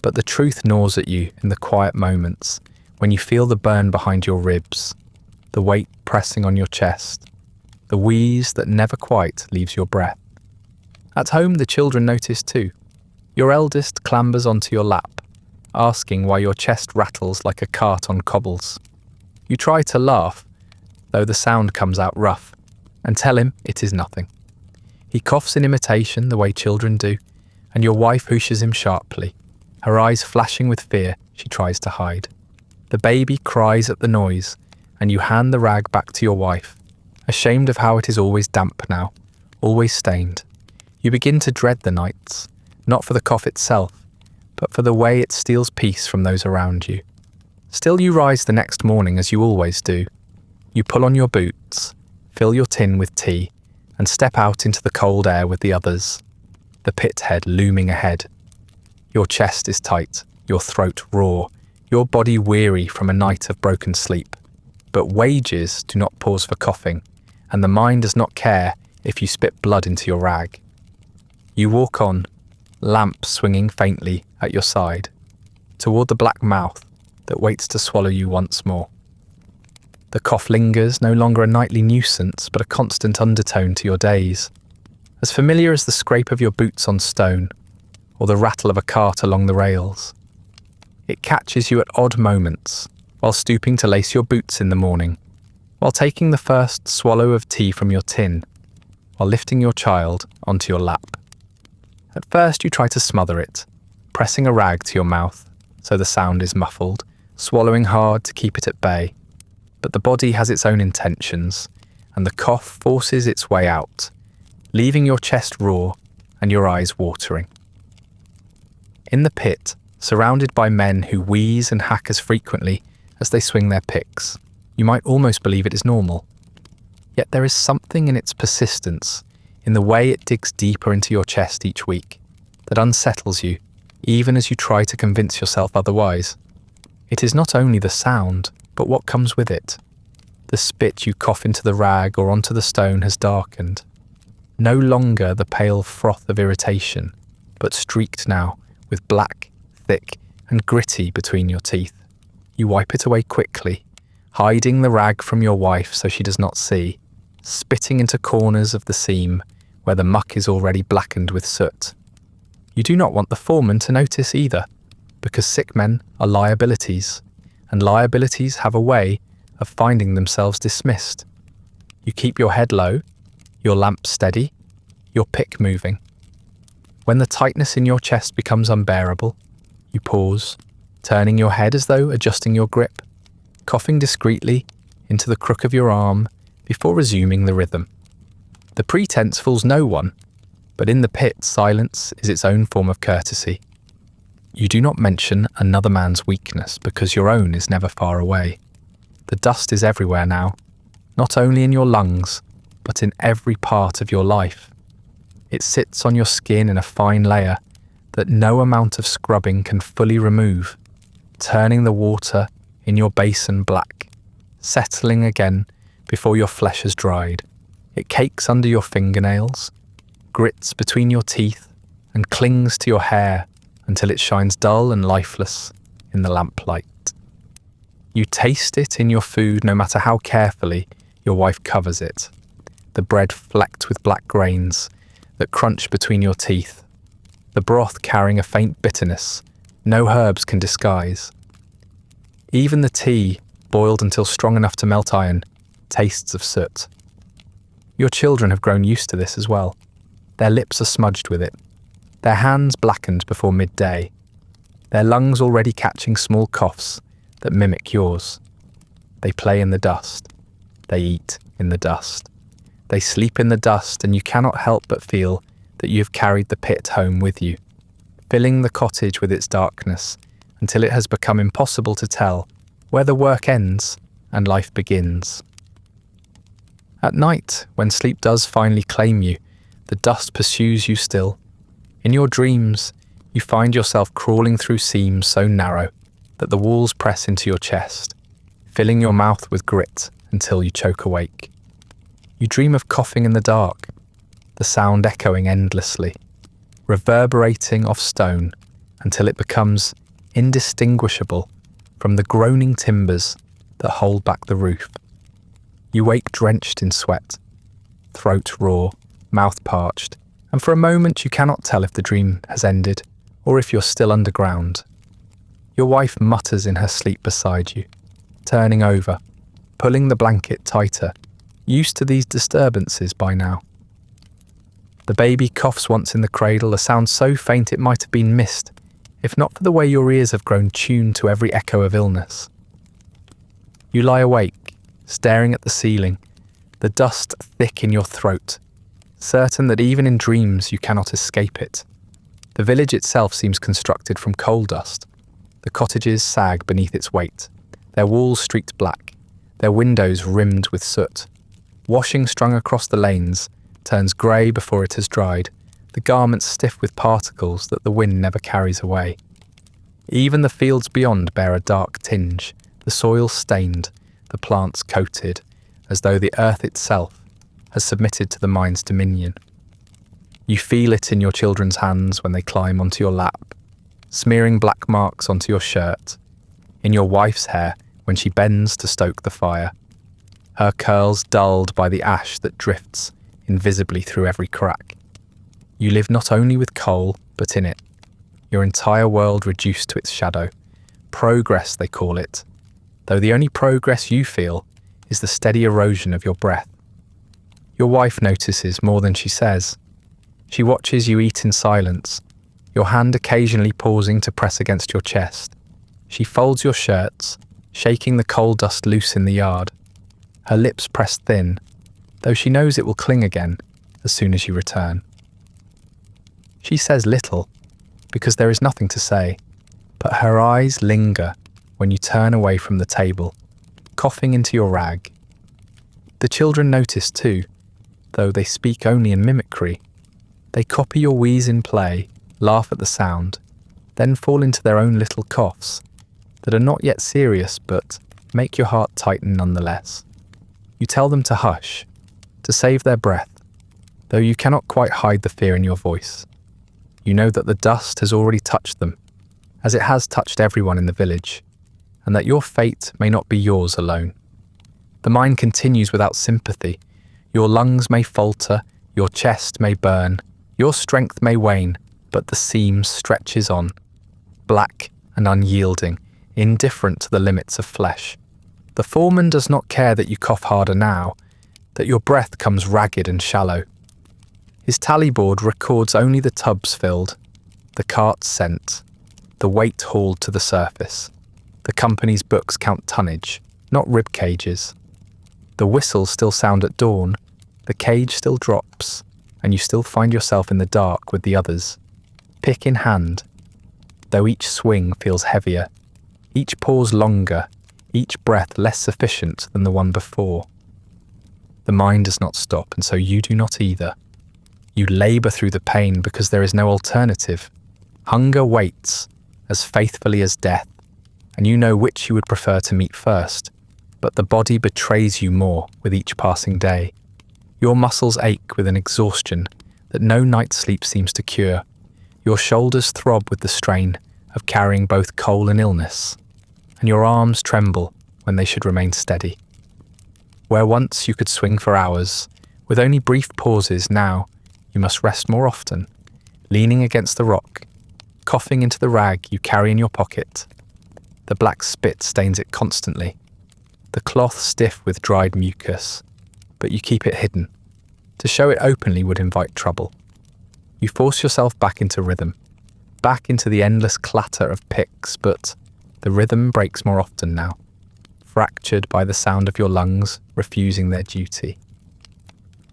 But the truth gnaws at you in the quiet moments when you feel the burn behind your ribs, the weight pressing on your chest, the wheeze that never quite leaves your breath. At home, the children notice too. Your eldest clambers onto your lap, asking why your chest rattles like a cart on cobbles. You try to laugh, though the sound comes out rough, and tell him it is nothing. He coughs in imitation the way children do, and your wife hooshes him sharply. Her eyes flashing with fear, she tries to hide. The baby cries at the noise, and you hand the rag back to your wife, ashamed of how it is always damp now, always stained. You begin to dread the nights, not for the cough itself, but for the way it steals peace from those around you. Still you rise the next morning as you always do. You pull on your boots, fill your tin with tea, and step out into the cold air with the others, the pit head looming ahead. Your chest is tight, your throat raw, your body weary from a night of broken sleep. But wages do not pause for coughing, and the mind does not care if you spit blood into your rag. You walk on, lamp swinging faintly at your side, toward the black mouth that waits to swallow you once more. The cough lingers, no longer a nightly nuisance, but a constant undertone to your days, as familiar as the scrape of your boots on stone, or the rattle of a cart along the rails. It catches you at odd moments, while stooping to lace your boots in the morning, while taking the first swallow of tea from your tin, while lifting your child onto your lap. At first you try to smother it, pressing a rag to your mouth so the sound is muffled, swallowing hard to keep it at bay. But the body has its own intentions, and the cough forces its way out, leaving your chest raw and your eyes watering. In the pit, surrounded by men who wheeze and hack as frequently as they swing their picks, you might almost believe it is normal. Yet there is something in its persistence, in the way it digs deeper into your chest each week, that unsettles you, even as you try to convince yourself otherwise. It is not only the sound, but what comes with it. The spit you cough into the rag or onto the stone has darkened. No longer the pale froth of irritation, but streaked now with black, thick, and gritty between your teeth. You wipe it away quickly, hiding the rag from your wife so she does not see, spitting into corners of the seam where the muck is already blackened with soot. You do not want the foreman to notice either, because sick men are liabilities, and liabilities have a way of finding themselves dismissed. You keep your head low, your lamp steady, your pick moving. When the tightness in your chest becomes unbearable, you pause, turning your head as though adjusting your grip, coughing discreetly into the crook of your arm before resuming the rhythm. The pretense fools no one, but in the pit silence is its own form of courtesy. You do not mention another man's weakness because your own is never far away. The dust is everywhere now, not only in your lungs, but in every part of your life. It sits on your skin in a fine layer that no amount of scrubbing can fully remove, turning the water in your basin black, settling again before your flesh has dried. It cakes under your fingernails, grits between your teeth, and clings to your hair until it shines dull and lifeless in the lamplight. You taste it in your food no matter how carefully your wife covers it, the bread flecked with black grains that crunch between your teeth, the broth carrying a faint bitterness no herbs can disguise. Even the tea, boiled until strong enough to melt iron, tastes of soot. Your children have grown used to this as well. Their lips are smudged with it, their hands blackened before midday, their lungs already catching small coughs that mimic yours. They play in the dust. They eat in the dust. They sleep in the dust, and you cannot help but feel that you have carried the pit home with you, filling the cottage with its darkness until it has become impossible to tell where the work ends and life begins. At night, when sleep does finally claim you, the dust pursues you still. In your dreams, you find yourself crawling through seams so narrow that the walls press into your chest, filling your mouth with grit until you choke awake. You dream of coughing in the dark, the sound echoing endlessly, reverberating off stone until it becomes indistinguishable from the groaning timbers that hold back the roof. You wake drenched in sweat, throat raw, mouth parched, and for a moment you cannot tell if the dream has ended or if you're still underground. Your wife mutters in her sleep beside you, turning over, pulling the blanket tighter, used to these disturbances by now. The baby coughs once in the cradle, a sound so faint it might have been missed, if not for the way your ears have grown tuned to every echo of illness. You lie awake, staring at the ceiling, the dust thick in your throat, certain that even in dreams you cannot escape it. The village itself seems constructed from coal dust. The cottages sag beneath its weight, their walls streaked black, their windows rimmed with soot. Washing strung across the lanes turns grey before it has dried, the garments stiff with particles that the wind never carries away. Even the fields beyond bear a dark tinge, the soil stained, the plants coated, as though the earth itself has submitted to the mind's dominion. You feel it in your children's hands when they climb onto your lap, smearing black marks onto your shirt, in your wife's hair when she bends to stoke the fire, her curls dulled by the ash that drifts invisibly through every crack. You live not only with coal, but in it, your entire world reduced to its shadow. Progress, they call it, though the only progress you feel is the steady erosion of your breath. Your wife notices more than she says. She watches you eat in silence, your hand occasionally pausing to press against your chest. She folds your shirts, shaking the coal dust loose in the yard, her lips pressed thin, though she knows it will cling again as soon as you return. She says little, because there is nothing to say, but her eyes linger when you turn away from the table, coughing into your rag. The children notice too, though they speak only in mimicry. They copy your wheeze in play, laugh at the sound, then fall into their own little coughs that are not yet serious but make your heart tighten nonetheless. You tell them to hush, to save their breath, though you cannot quite hide the fear in your voice. You know that the dust has already touched them, as it has touched everyone in the village, and that your fate may not be yours alone. The mind continues without sympathy. Your lungs may falter, your chest may burn, your strength may wane, but the seam stretches on, black and unyielding, indifferent to the limits of flesh. The foreman does not care that you cough harder now, that your breath comes ragged and shallow. His tally board records only the tubs filled, the carts sent, the weight hauled to the surface. The company's books count tonnage, not rib cages. The whistles still sound at dawn, the cage still drops, and you still find yourself in the dark with the others, pick in hand, though each swing feels heavier, each pause longer, each breath less sufficient than the one before. The mind does not stop, and so you do not either. You labour through the pain because there is no alternative. Hunger waits as faithfully as death, and you know which you would prefer to meet first, but the body betrays you more with each passing day. Your muscles ache with an exhaustion that no night's sleep seems to cure. Your shoulders throb with the strain of carrying both coal and illness, and your arms tremble when they should remain steady. Where once you could swing for hours, with only brief pauses, now you must rest more often, leaning against the rock, coughing into the rag you carry in your pocket. The black spit stains it constantly, the cloth stiff with dried mucus, but you keep it hidden. To show it openly would invite trouble. You force yourself back into rhythm, back into the endless clatter of picks, but the rhythm breaks more often now, fractured by the sound of your lungs refusing their duty.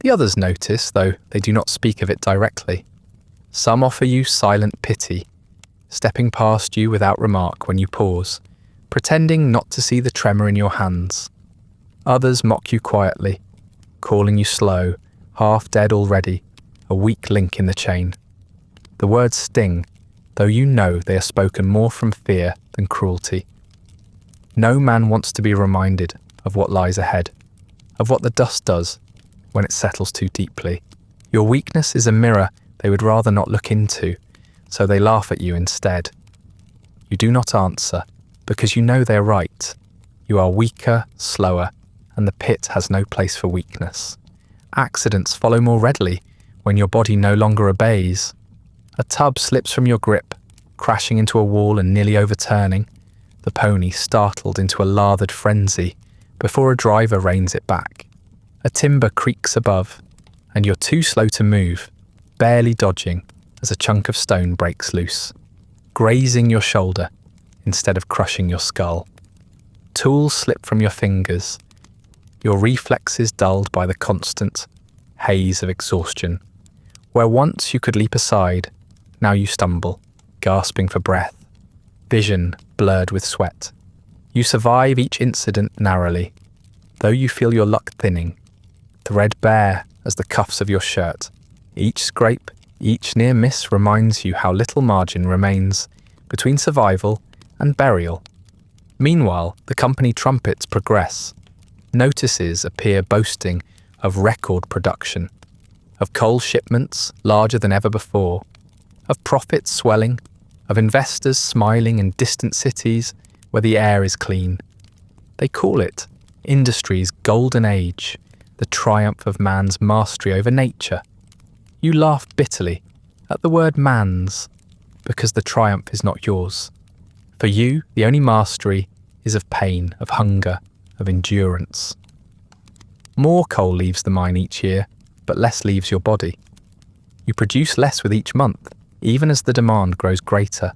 The others notice, though they do not speak of it directly. Some offer you silent pity, stepping past you without remark when you pause, pretending not to see the tremor in your hands. Others mock you quietly, calling you slow, half dead already, a weak link in the chain. The words sting, though you know they are spoken more from fear than cruelty. No man wants to be reminded of what lies ahead, of what the dust does when it settles too deeply. Your weakness is a mirror they would rather not look into, so they laugh at you instead. You do not answer, because you know they're right. You are weaker, slower, and the pit has no place for weakness. Accidents follow more readily when your body no longer obeys. A tub slips from your grip, crashing into a wall and nearly overturning, the pony startled into a lathered frenzy before a driver reins it back. A timber creaks above, and you're too slow to move, barely dodging as a chunk of stone breaks loose, grazing your shoulder instead of crushing your skull. tools slip from your fingers, your reflexes dulled by the constant haze of exhaustion. Where once you could leap aside, now you stumble, gasping for breath, vision blurred with sweat. You survive each incident narrowly, though you feel your luck thinning, threadbare as the cuffs of your shirt. Each scrape, each near miss reminds you how little margin remains between survival and burial. Meanwhile, the company trumpets progress. Notices appear boasting of record production, of coal shipments larger than ever before, of profits swelling, of investors smiling in distant cities where the air is clean. They call it industry's golden age, the triumph of man's mastery over nature. You laugh bitterly at the word man's, because the triumph is not yours. For you, the only mastery is of pain, of hunger, of endurance. More coal leaves the mine each year, but less leaves your body. You produce less with each month, even as the demand grows greater.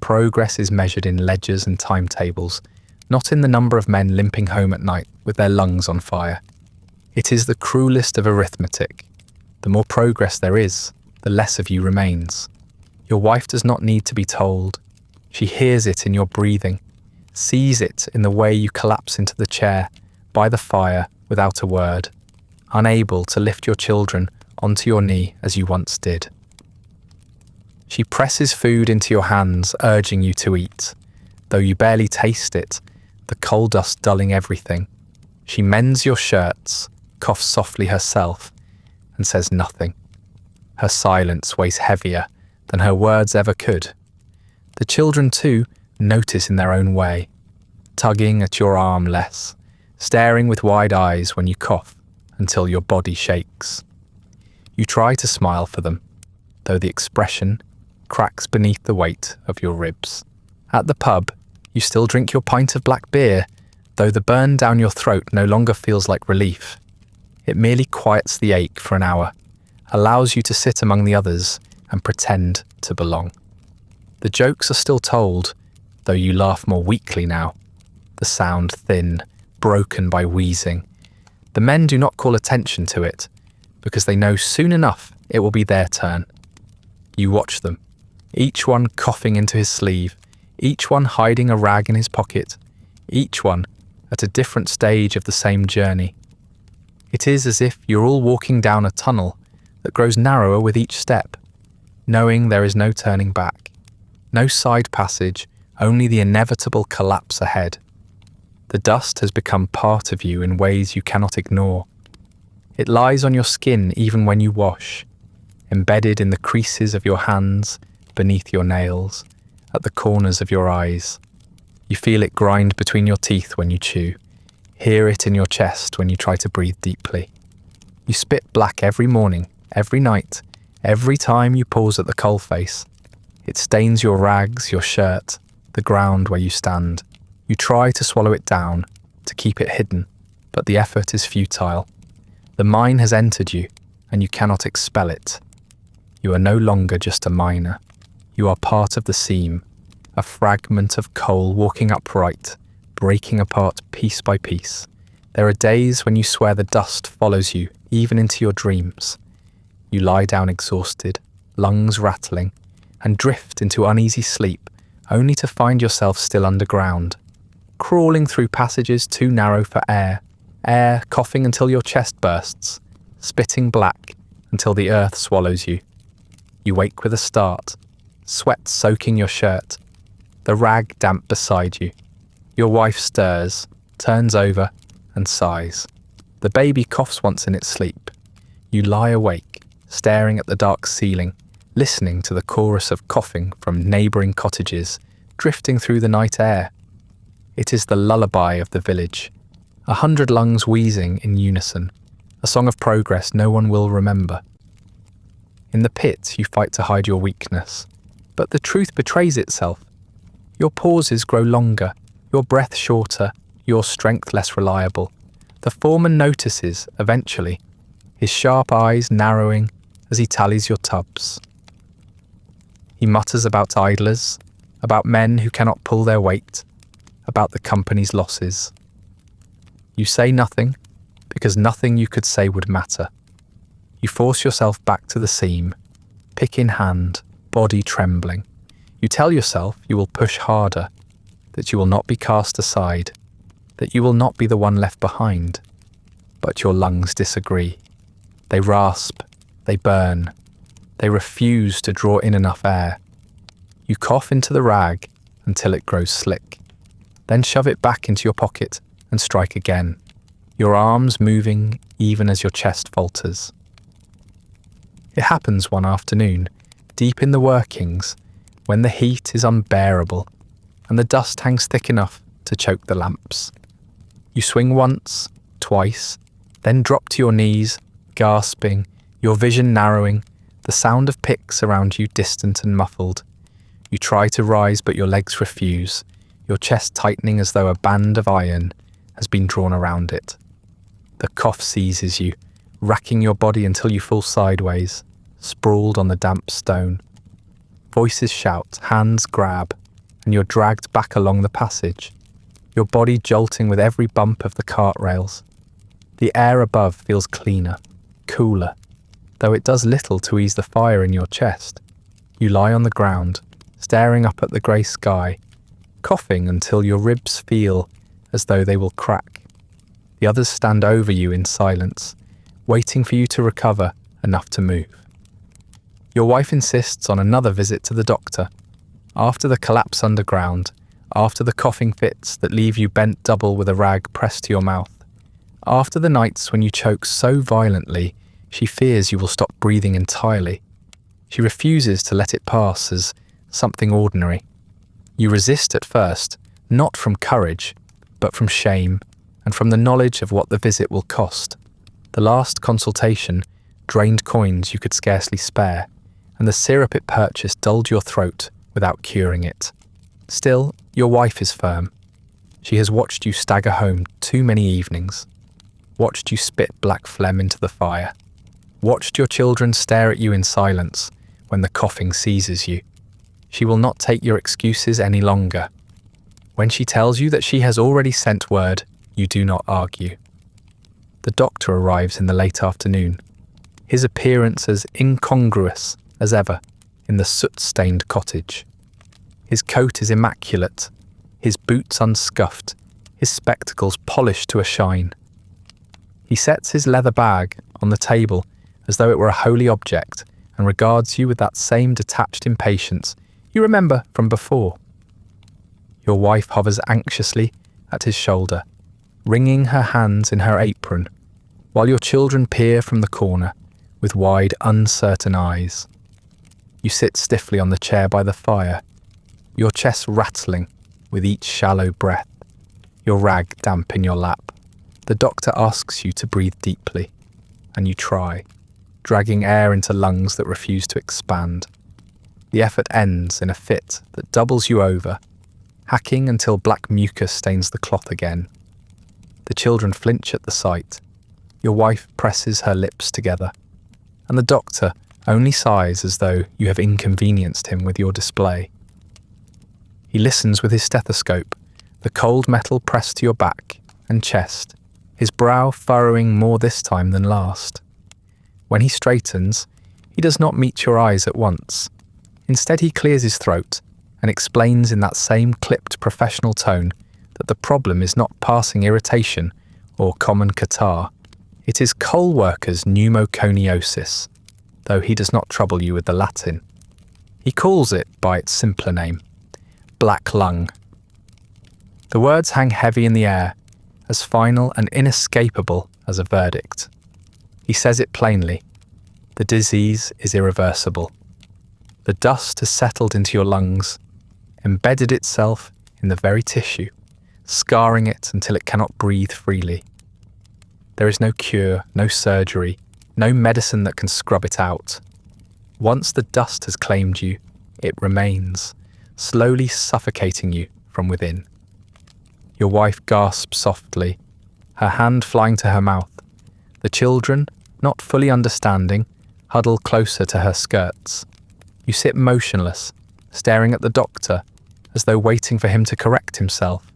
Progress is measured in ledgers and timetables, not in the number of men limping home at night with their lungs on fire. It is the cruelest of arithmetic. The more progress there is, the less of you remains. Your wife does not need to be told. She hears it in your breathing, sees it in the way you collapse into the chair by the fire without a word, unable to lift your children onto your knee as you once did. She presses food into your hands, urging you to eat, though you barely taste it, the coal dust dulling everything. She mends your shirts, coughs softly herself, and says nothing. Her silence weighs heavier than her words ever could. The children, too, notice in their own way, tugging at your arm less, staring with wide eyes when you cough until your body shakes. You try to smile for them, though the expression cracks beneath the weight of your ribs. At the pub, you still drink your pint of black beer, though the burn down your throat no longer feels like relief. It merely quiets the ache for an hour, allows you to sit among the others and pretend to belong. The jokes are still told, though you laugh more weakly now, the sound thin, broken by wheezing. The men do not call attention to it, because they know soon enough it will be their turn. You watch them, each one coughing into his sleeve, each one hiding a rag in his pocket, each one at a different stage of the same journey. It is as if you're all walking down a tunnel that grows narrower with each step, knowing there is no turning back, no side passage, only the inevitable collapse ahead. The dust has become part of you in ways you cannot ignore. It lies on your skin even when you wash, embedded in the creases of your hands, beneath your nails, at the corners of your eyes. You feel it grind between your teeth when you chew, hear it in your chest when you try to breathe deeply. You spit black every morning, every night, every time you pause at the coalface. It stains your rags, your shirt, the ground where you stand. You try to swallow it down, to keep it hidden, but the effort is futile. The mine has entered you, and you cannot expel it. You are no longer just a miner. You are part of the seam, a fragment of coal walking upright, breaking apart piece by piece. There are days when you swear the dust follows you, even into your dreams. You lie down exhausted, lungs rattling, and drift into uneasy sleep, only to find yourself still underground, crawling through passages too narrow for air coughing until your chest bursts, spitting black until the earth swallows you. You wake with a start, sweat soaking your shirt, the rag damp beside you. Your wife stirs, turns over, and sighs. The baby coughs once in its sleep. You lie awake, staring at the dark ceiling, listening to the chorus of coughing from neighbouring cottages, drifting through the night air. It is the lullaby of the village, 100 lungs wheezing in unison, a song of progress no one will remember. In the pit, you fight to hide your weakness, but the truth betrays itself. Your pauses grow longer, your breath shorter, your strength less reliable. The foreman notices, eventually, his sharp eyes narrowing as he tallies your tubs. He mutters about idlers, about men who cannot pull their weight. about the company's losses. You say nothing because nothing you could say would matter. You force yourself back to the seam, pick in hand, body trembling. You tell yourself you will push harder, that you will not be cast aside, that you will not be the one left behind. But your lungs disagree. They rasp, they burn, they refuse to draw in enough air. You cough into the rag until it grows slick, then shove it back into your pocket and strike again, your arms moving even as your chest falters. It happens one afternoon, deep in the workings, when the heat is unbearable and the dust hangs thick enough to choke the lamps. You swing once, twice, then drop to your knees, gasping, your vision narrowing, the sound of picks around you distant and muffled. You try to rise, but your legs refuse, your chest tightening as though a band of iron has been drawn around it. The cough seizes you, racking your body until you fall sideways, sprawled on the damp stone. Voices shout, hands grab, and you're dragged back along the passage, your body jolting with every bump of the cart rails. The air above feels cleaner, cooler, though it does little to ease the fire in your chest. You lie on the ground, staring up at the grey sky, coughing until your ribs feel as though they will crack. The others stand over you in silence, waiting for you to recover enough to move. Your wife insists on another visit to the doctor. After the collapse underground, after the coughing fits that leave you bent double with a rag pressed to your mouth, after the nights when you choke so violently she fears you will stop breathing entirely, she refuses to let it pass as something ordinary. You resist at first, not from courage, but from shame and from the knowledge of what the visit will cost. The last consultation drained coins you could scarcely spare, and the syrup it purchased dulled your throat without curing it. Still, your wife is firm. She has watched you stagger home too many evenings, watched you spit black phlegm into the fire, watched your children stare at you in silence when the coughing seizes you. She will not take your excuses any longer. When she tells you that she has already sent word, you do not argue. The doctor arrives in the late afternoon, his appearance as incongruous as ever in the soot-stained cottage. His coat is immaculate, his boots unscuffed, his spectacles polished to a shine. He sets his leather bag on the table as though it were a holy object and regards you with that same detached impatience you remember from before. Your wife hovers anxiously at his shoulder, wringing her hands in her apron, while your children peer from the corner with wide, uncertain eyes. You sit stiffly on the chair by the fire, your chest rattling with each shallow breath, your rag damp in your lap. The doctor asks you to breathe deeply, and you try, dragging air into lungs that refuse to expand. The effort ends in a fit that doubles you over, hacking until black mucus stains the cloth again. The children flinch at the sight. Your wife presses her lips together, and the doctor only sighs as though you have inconvenienced him with your display. He listens with his stethoscope, the cold metal pressed to your back and chest, his brow furrowing more this time than last. When he straightens, he does not meet your eyes at once. Instead, he clears his throat and explains in that same clipped professional tone that the problem is not passing irritation or common catarrh. It is coal workers' pneumoconiosis, though he does not trouble you with the Latin. He calls it by its simpler name, black lung. The words hang heavy in the air, as final and inescapable as a verdict. He says it plainly. The disease is irreversible. The dust has settled into your lungs, embedded itself in the very tissue, scarring it until it cannot breathe freely. There is no cure, no surgery, no medicine that can scrub it out. Once the dust has claimed you, it remains, slowly suffocating you from within. Your wife gasps softly, her hand flying to her mouth. The children, not fully understanding, huddle closer to her skirts. You sit motionless, staring at the doctor, as though waiting for him to correct himself,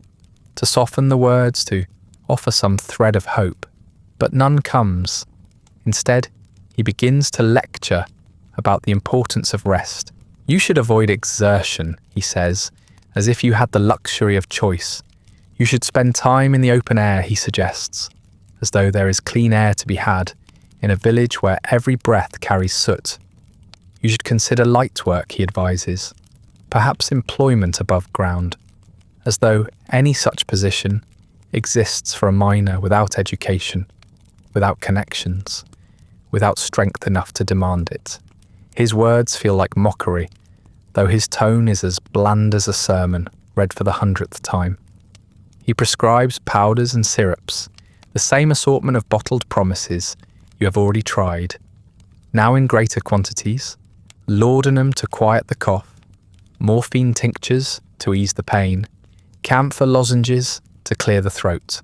to soften the words, to offer some thread of hope, but none comes. Instead, he begins to lecture about the importance of rest. You should avoid exertion, he says, as if you had the luxury of choice. You should spend time in the open air, he suggests, as though there is clean air to be had in a village where every breath carries soot. You should consider light work, he advises, perhaps employment above ground, as though any such position exists for a miner without education, without connections, without strength enough to demand it. His words feel like mockery, though his tone is as bland as a sermon read for the 100th time. He prescribes powders and syrups, the same assortment of bottled promises you have already tried, now in greater quantities, laudanum to quiet the cough, morphine tinctures to ease the pain, camphor lozenges to clear the throat.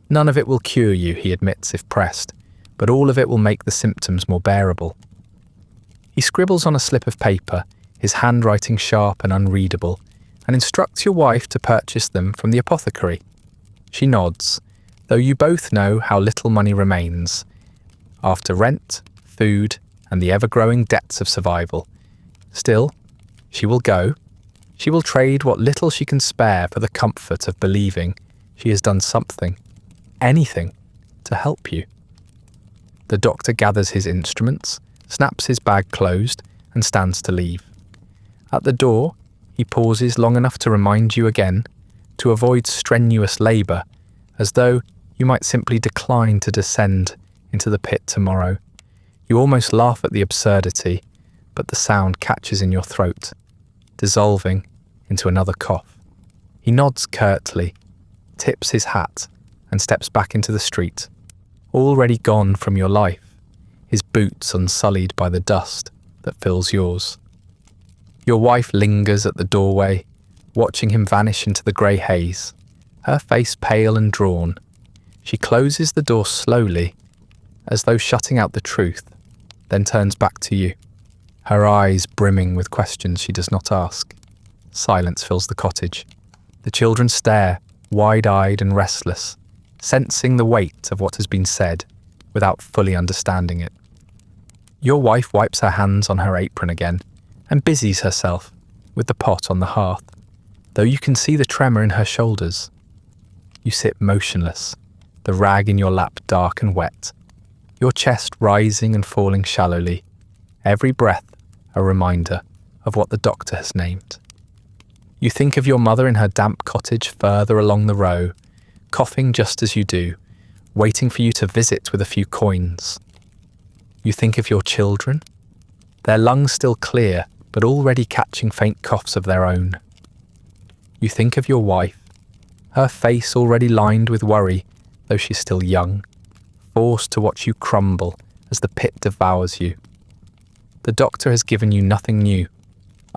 None of it will cure you, he admits, if pressed, but all of it will make the symptoms more bearable. He scribbles on a slip of paper, his handwriting sharp and unreadable, and instructs your wife to purchase them from the apothecary. She nods, though you both know how little money remains, after rent, food, and the ever-growing debts of survival. Still, she will go. She will trade what little she can spare for the comfort of believing she has done something, anything, to help you. The doctor gathers his instruments, snaps his bag closed, and stands to leave. At the door, he pauses long enough to remind you again, to avoid strenuous labour, as though you might simply decline to descend into the pit tomorrow. You almost laugh at the absurdity, but the sound catches in your throat, dissolving into another cough. He nods curtly, tips his hat, and steps back into the street, already gone from your life, his boots unsullied by the dust that fills yours. Your wife lingers at the doorway, watching him vanish into the grey haze, her face pale and drawn. She closes the door slowly, as though shutting out the truth, then turns back to you, her eyes brimming with questions she does not ask. Silence fills the cottage. The children stare, wide-eyed and restless, sensing the weight of what has been said without fully understanding it. Your wife wipes her hands on her apron again and busies herself with the pot on the hearth, though you can see the tremor in her shoulders. You sit motionless, the rag in your lap dark and wet, your chest rising and falling shallowly, every breath a reminder of what the doctor has named. You think of your mother in her damp cottage further along the row, coughing just as you do, waiting for you to visit with a few coins. You think of your children, their lungs still clear, but already catching faint coughs of their own. You think of your wife, her face already lined with worry, though she's still young, forced to watch you crumble as the pit devours you. The doctor has given you nothing new,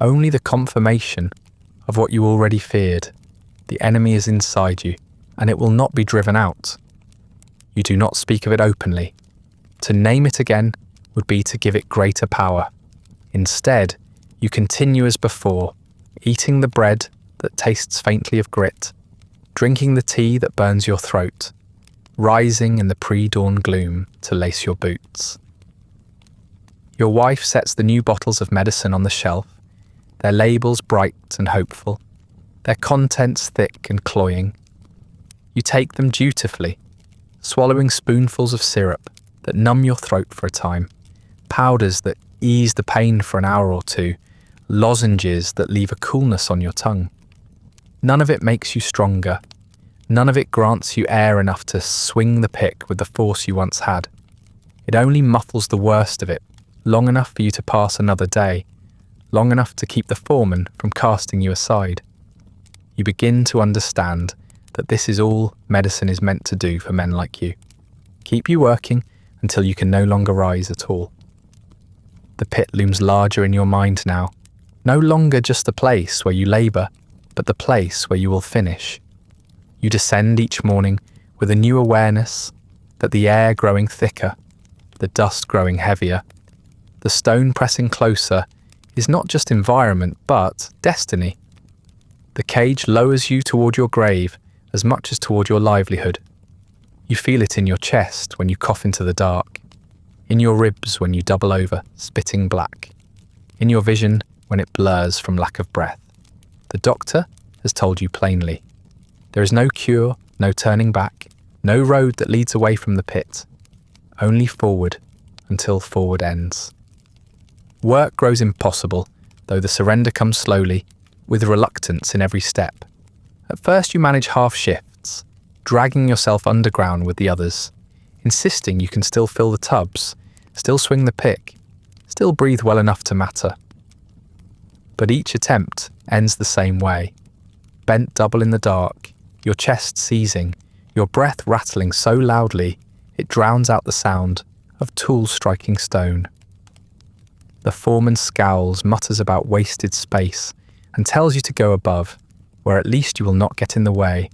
only the confirmation of what you already feared. The enemy is inside you, and it will not be driven out. You do not speak of it openly. To name it again would be to give it greater power. Instead, you continue as before, eating the bread that tastes faintly of grit, drinking the tea that burns your throat, rising in the pre-dawn gloom to lace your boots. Your wife sets the new bottles of medicine on the shelf, their labels bright and hopeful, their contents thick and cloying. You take them dutifully, swallowing spoonfuls of syrup that numb your throat for a time, powders that ease the pain for an hour or two, lozenges that leave a coolness on your tongue. None of it makes you stronger. None of it grants you air enough to swing the pick with the force you once had. It only muffles the worst of it, long enough for you to pass another day, long enough to keep the foreman from casting you aside. You begin to understand that this is all medicine is meant to do for men like you. Keep you working until you can no longer rise at all. The pit looms larger in your mind now, no longer just the place where you labour, but the place where you will finish. You descend each morning with a new awareness that the air growing thicker, the dust growing heavier, the stone pressing closer is not just environment, but destiny. The cage lowers you toward your grave, as much as toward your livelihood. You feel it in your chest when you cough into the dark, in your ribs when you double over, spitting black, in your vision when it blurs from lack of breath. The doctor has told you plainly. There is no cure, no turning back, no road that leads away from the pit. Only forward until forward ends. Work grows impossible, though the surrender comes slowly, with reluctance in every step. At first you manage half shifts, dragging yourself underground with the others, insisting you can still fill the tubs, still swing the pick, still breathe well enough to matter. But each attempt ends the same way. Bent double in the dark, your chest seizing, your breath rattling so loudly it drowns out the sound of tools striking stone. The foreman scowls, mutters about wasted space, and tells you to go above, where at least you will not get in the way.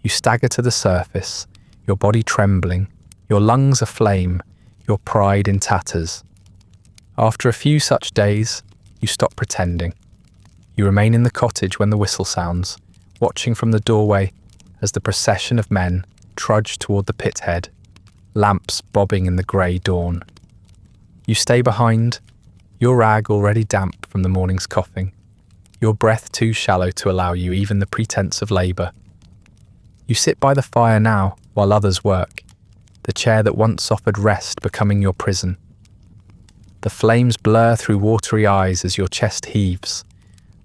You stagger to the surface, your body trembling, your lungs aflame, your pride in tatters. After a few such days, you stop pretending. You remain in the cottage when the whistle sounds, watching from the doorway as the procession of men trudge toward the pit head, lamps bobbing in the grey dawn. You stay behind, your rag already damp from the morning's coughing, your breath too shallow to allow you even the pretense of labour. You sit by the fire now while others work, the chair that once offered rest becoming your prison. The flames blur through watery eyes as your chest heaves,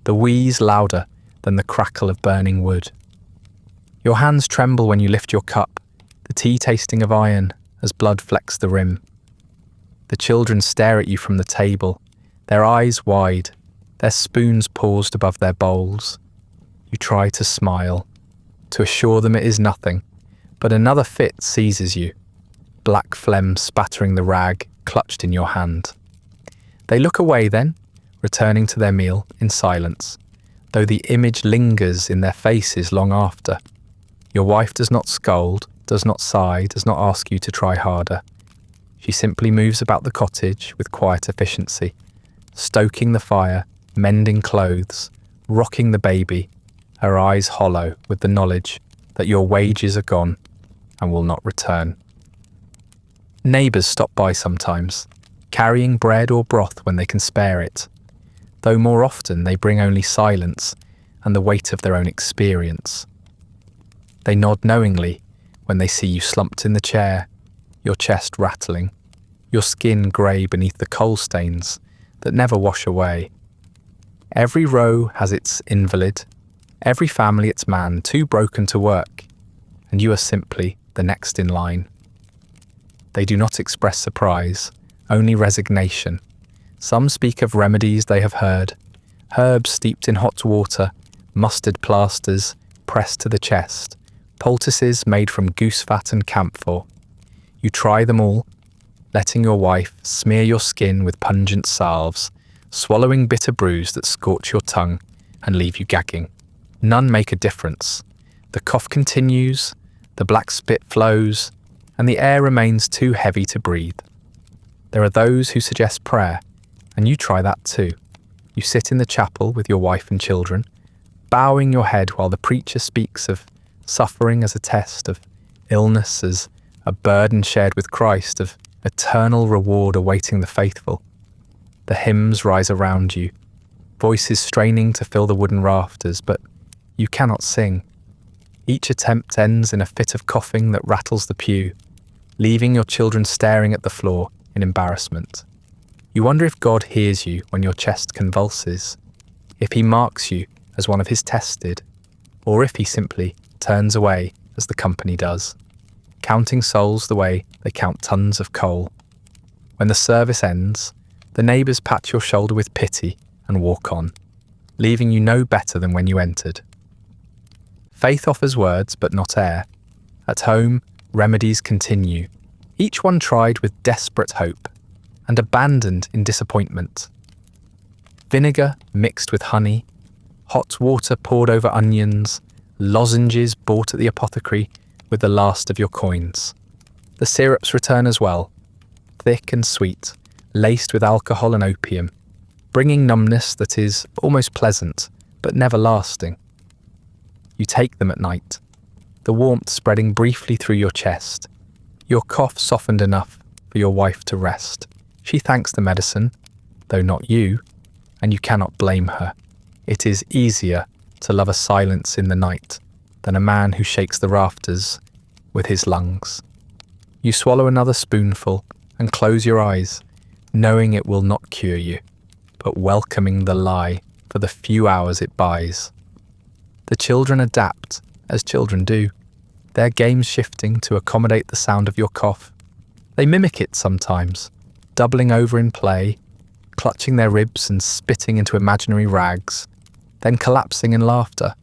the wheeze louder than the crackle of burning wood. Your hands tremble when you lift your cup, the tea tasting of iron as blood flecks the rim. The children stare at you from the table, their eyes wide, their spoons paused above their bowls. You try to smile, to assure them it is nothing, but another fit seizes you, black phlegm spattering the rag clutched in your hand. They look away then, returning to their meal in silence, though the image lingers in their faces long after. Your wife does not scold, does not sigh, does not ask you to try harder. She simply moves about the cottage with quiet efficiency, stoking the fire, mending clothes, rocking the baby, her eyes hollow with the knowledge that your wages are gone and will not return. Neighbours stop by sometimes, carrying bread or broth when they can spare it, though more often they bring only silence and the weight of their own experience. They nod knowingly when they see you slumped in the chair, your chest rattling, your skin grey beneath the coal stains that never wash away. Every row has its invalid, every family its man too broken to work, and you are simply the next in line. They do not express surprise, only resignation. Some speak of remedies they have heard, herbs steeped in hot water, mustard plasters pressed to the chest, poultices made from goose fat and camphor. You try them all, letting your wife smear your skin with pungent salves, swallowing bitter brews that scorch your tongue and leave you gagging. None make a difference. The cough continues, the black spit flows, and the air remains too heavy to breathe. There are those who suggest prayer, and you try that too. You sit in the chapel with your wife and children, bowing your head while the preacher speaks of suffering as a test, of illness as a burden shared with Christ, of eternal reward awaiting the faithful. The hymns rise around you, voices straining to fill the wooden rafters, but you cannot sing. Each attempt ends in a fit of coughing that rattles the pew, leaving your children staring at the floor in embarrassment. You wonder if God hears you when your chest convulses, if he marks you as one of his tested, or if he simply turns away as the company does, counting souls the way they count tons of coal. When the service ends, the neighbours pat your shoulder with pity and walk on, leaving you no better than when you entered. Faith offers words but not air. At home, remedies continue, each one tried with desperate hope and abandoned in disappointment. Vinegar mixed with honey, hot water poured over onions, lozenges bought at the apothecary with the last of your coins. The syrups return as well, thick and sweet, laced with alcohol and opium, bringing numbness that is almost pleasant but never lasting. You take them at night, the warmth spreading briefly through your chest. Your cough softened enough for your wife to rest. She thanks the medicine, though not you, and you cannot blame her. It is easier to love a silence in the night than a man who shakes the rafters with his lungs. You swallow another spoonful and close your eyes, knowing it will not cure you, but welcoming the lie for the few hours it buys. The children adapt, as children do, their games shifting to accommodate the sound of your cough. They mimic it sometimes, doubling over in play, clutching their ribs and spitting into imaginary rags, then collapsing in laughter.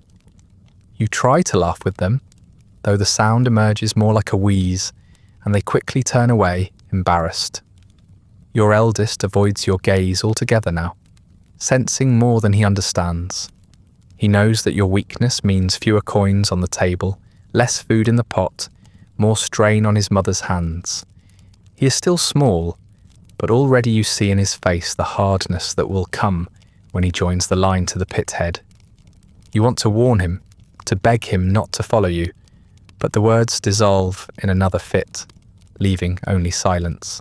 You try to laugh with them, though the sound emerges more like a wheeze, and they quickly turn away, embarrassed. Your eldest avoids your gaze altogether now, sensing more than he understands. He knows that your weakness means fewer coins on the table, less food in the pot, more strain on his mother's hands. He is still small, but already you see in his face the hardness that will come when he joins the line to the pit head. You want to warn him, to beg him not to follow you, but the words dissolve in another fit, leaving only silence.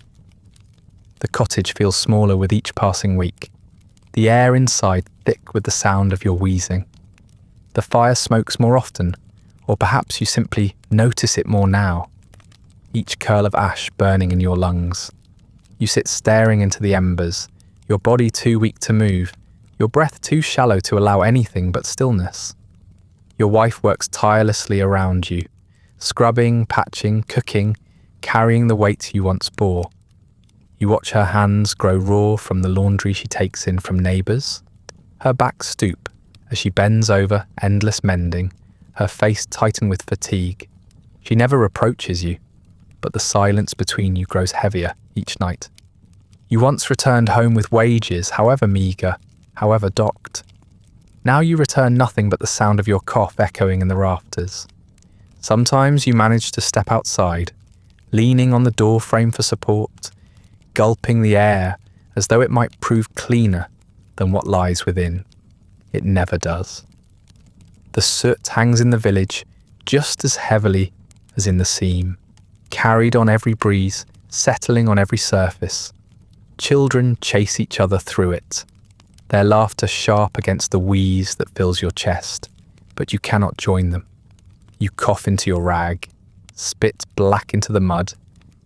The cottage feels smaller with each passing week, the air inside thick with the sound of your wheezing. The fire smokes more often, or perhaps you simply notice it more now, each curl of ash burning in your lungs. You sit staring into the embers, your body too weak to move, your breath too shallow to allow anything but stillness. Your wife works tirelessly around you, scrubbing, patching, cooking, carrying the weight you once bore. You watch her hands grow raw from the laundry she takes in from neighbours, her back stoop as she bends over endless mending, her face tighten with fatigue. She never reproaches you, but the silence between you grows heavier each night. You once returned home with wages, however meagre, however docked. Now you return nothing but the sound of your cough echoing in the rafters. Sometimes you manage to step outside, leaning on the door frame for support, gulping the air as though it might prove cleaner than what lies within. It never does. The soot hangs in the village just as heavily as in the seam, carried on every breeze, settling on every surface. Children chase each other through it, their laughter sharp against the wheeze that fills your chest, but you cannot join them. You cough into your rag, spit black into the mud,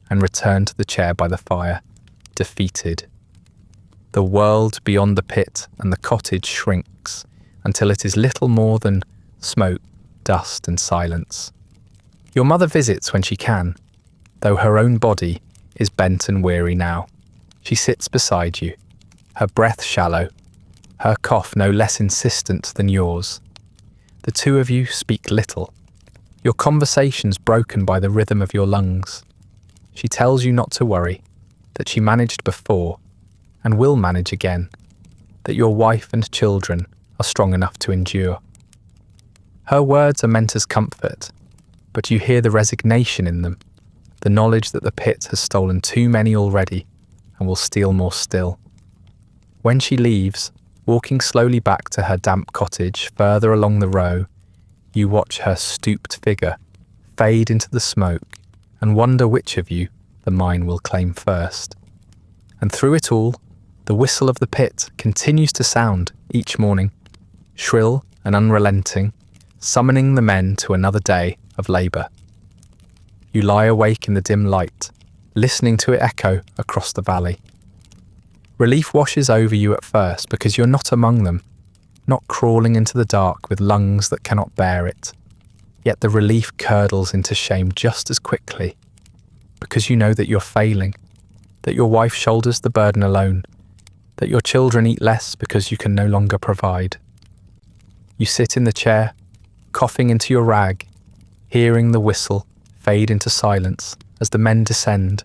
and return to the chair by the fire, defeated. The world beyond the pit and the cottage shrinks until it is little more than smoke, dust, and silence. Your mother visits when she can, though her own body is bent and weary now. She sits beside you, her breath shallow, her cough no less insistent than yours. The two of you speak little, your conversations broken by the rhythm of your lungs. She tells you not to worry, that she managed before and will manage again, that your wife and children are strong enough to endure. Her words are meant as comfort, but you hear the resignation in them, the knowledge that the pit has stolen too many already and will steal more still. When she leaves, walking slowly back to her damp cottage further along the row, you watch her stooped figure fade into the smoke and wonder which of you the mine will claim first. And through it all, the whistle of the pit continues to sound each morning, shrill and unrelenting, summoning the men to another day of labour. You lie awake in the dim light, listening to it echo across the valley. Relief washes over you at first because you're not among them, not crawling into the dark with lungs that cannot bear it. Yet the relief curdles into shame just as quickly, because you know that you're failing, that your wife shoulders the burden alone, that your children eat less because you can no longer provide. You sit in the chair, coughing into your rag, hearing the whistle fade into silence as the men descend,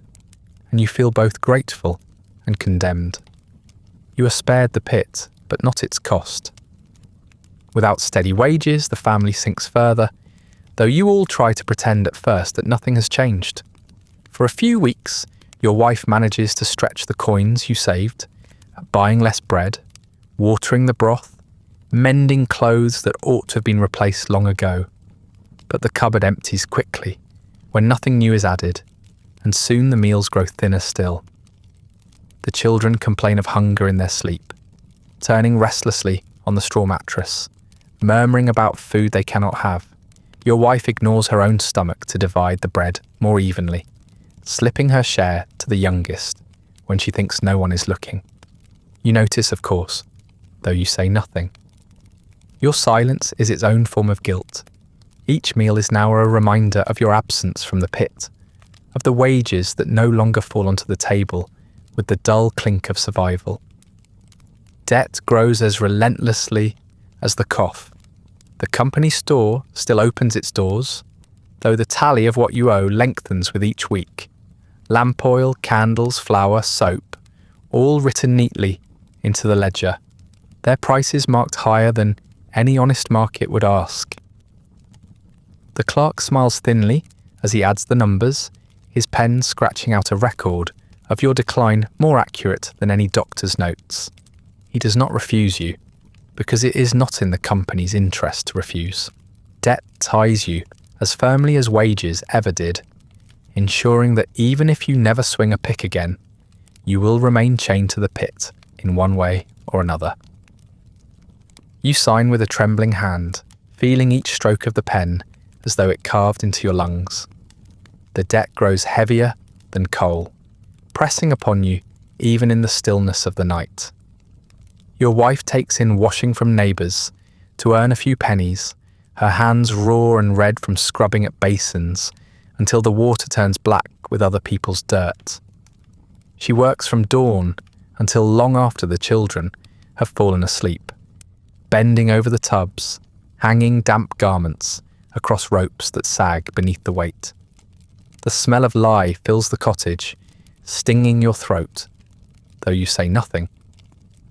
and you feel both grateful and condemned. You are spared the pit, but not its cost. Without steady wages, the family sinks further, though you all try to pretend at first that nothing has changed. For a few weeks, your wife manages to stretch the coins you saved, buying less bread, watering the broth, mending clothes that ought to have been replaced long ago. But the cupboard empties quickly when nothing new is added, and soon the meals grow thinner still. The children complain of hunger in their sleep, turning restlessly on the straw mattress, murmuring about food they cannot have. Your wife ignores her own stomach to divide the bread more evenly, slipping her share to the youngest when she thinks no one is looking. You notice, of course, though you say nothing. Your silence is its own form of guilt. Each meal is now a reminder of your absence from the pit, of the wages that no longer fall onto the table with the dull clink of survival. Debt grows as relentlessly as the cough. The company store still opens its doors, though the tally of what you owe lengthens with each week. Lamp oil, candles, flour, soap, all written neatly into the ledger, their prices marked higher than any honest market would ask. The clerk smiles thinly as he adds the numbers, his pen scratching out a record of your decline more accurate than any doctor's notes. He does not refuse you, because it is not in the company's interest to refuse. Debt ties you as firmly as wages ever did, ensuring that even if you never swing a pick again, you will remain chained to the pit in one way or another. You sign with a trembling hand, feeling each stroke of the pen as though it carved into your lungs. The debt grows heavier than coal, pressing upon you even in the stillness of the night. Your wife takes in washing from neighbours to earn a few pennies, her hands raw and red from scrubbing at basins until the water turns black with other people's dirt. She works from dawn until long after the children have fallen asleep, bending over the tubs, hanging damp garments across ropes that sag beneath the weight. The smell of lye fills the cottage, stinging your throat, though you say nothing.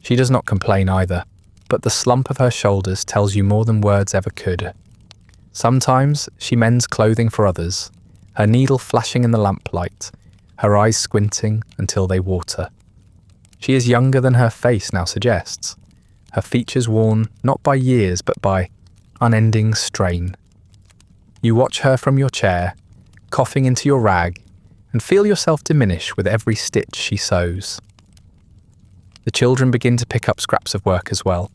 She does not complain either, but the slump of her shoulders tells you more than words ever could. Sometimes she mends clothing for others, her needle flashing in the lamplight, her eyes squinting until they water. She is younger than her face now suggests, her features worn not by years but by unending strain. You watch her from your chair, coughing into your rag, and feel yourself diminish with every stitch she sews. The children begin to pick up scraps of work as well.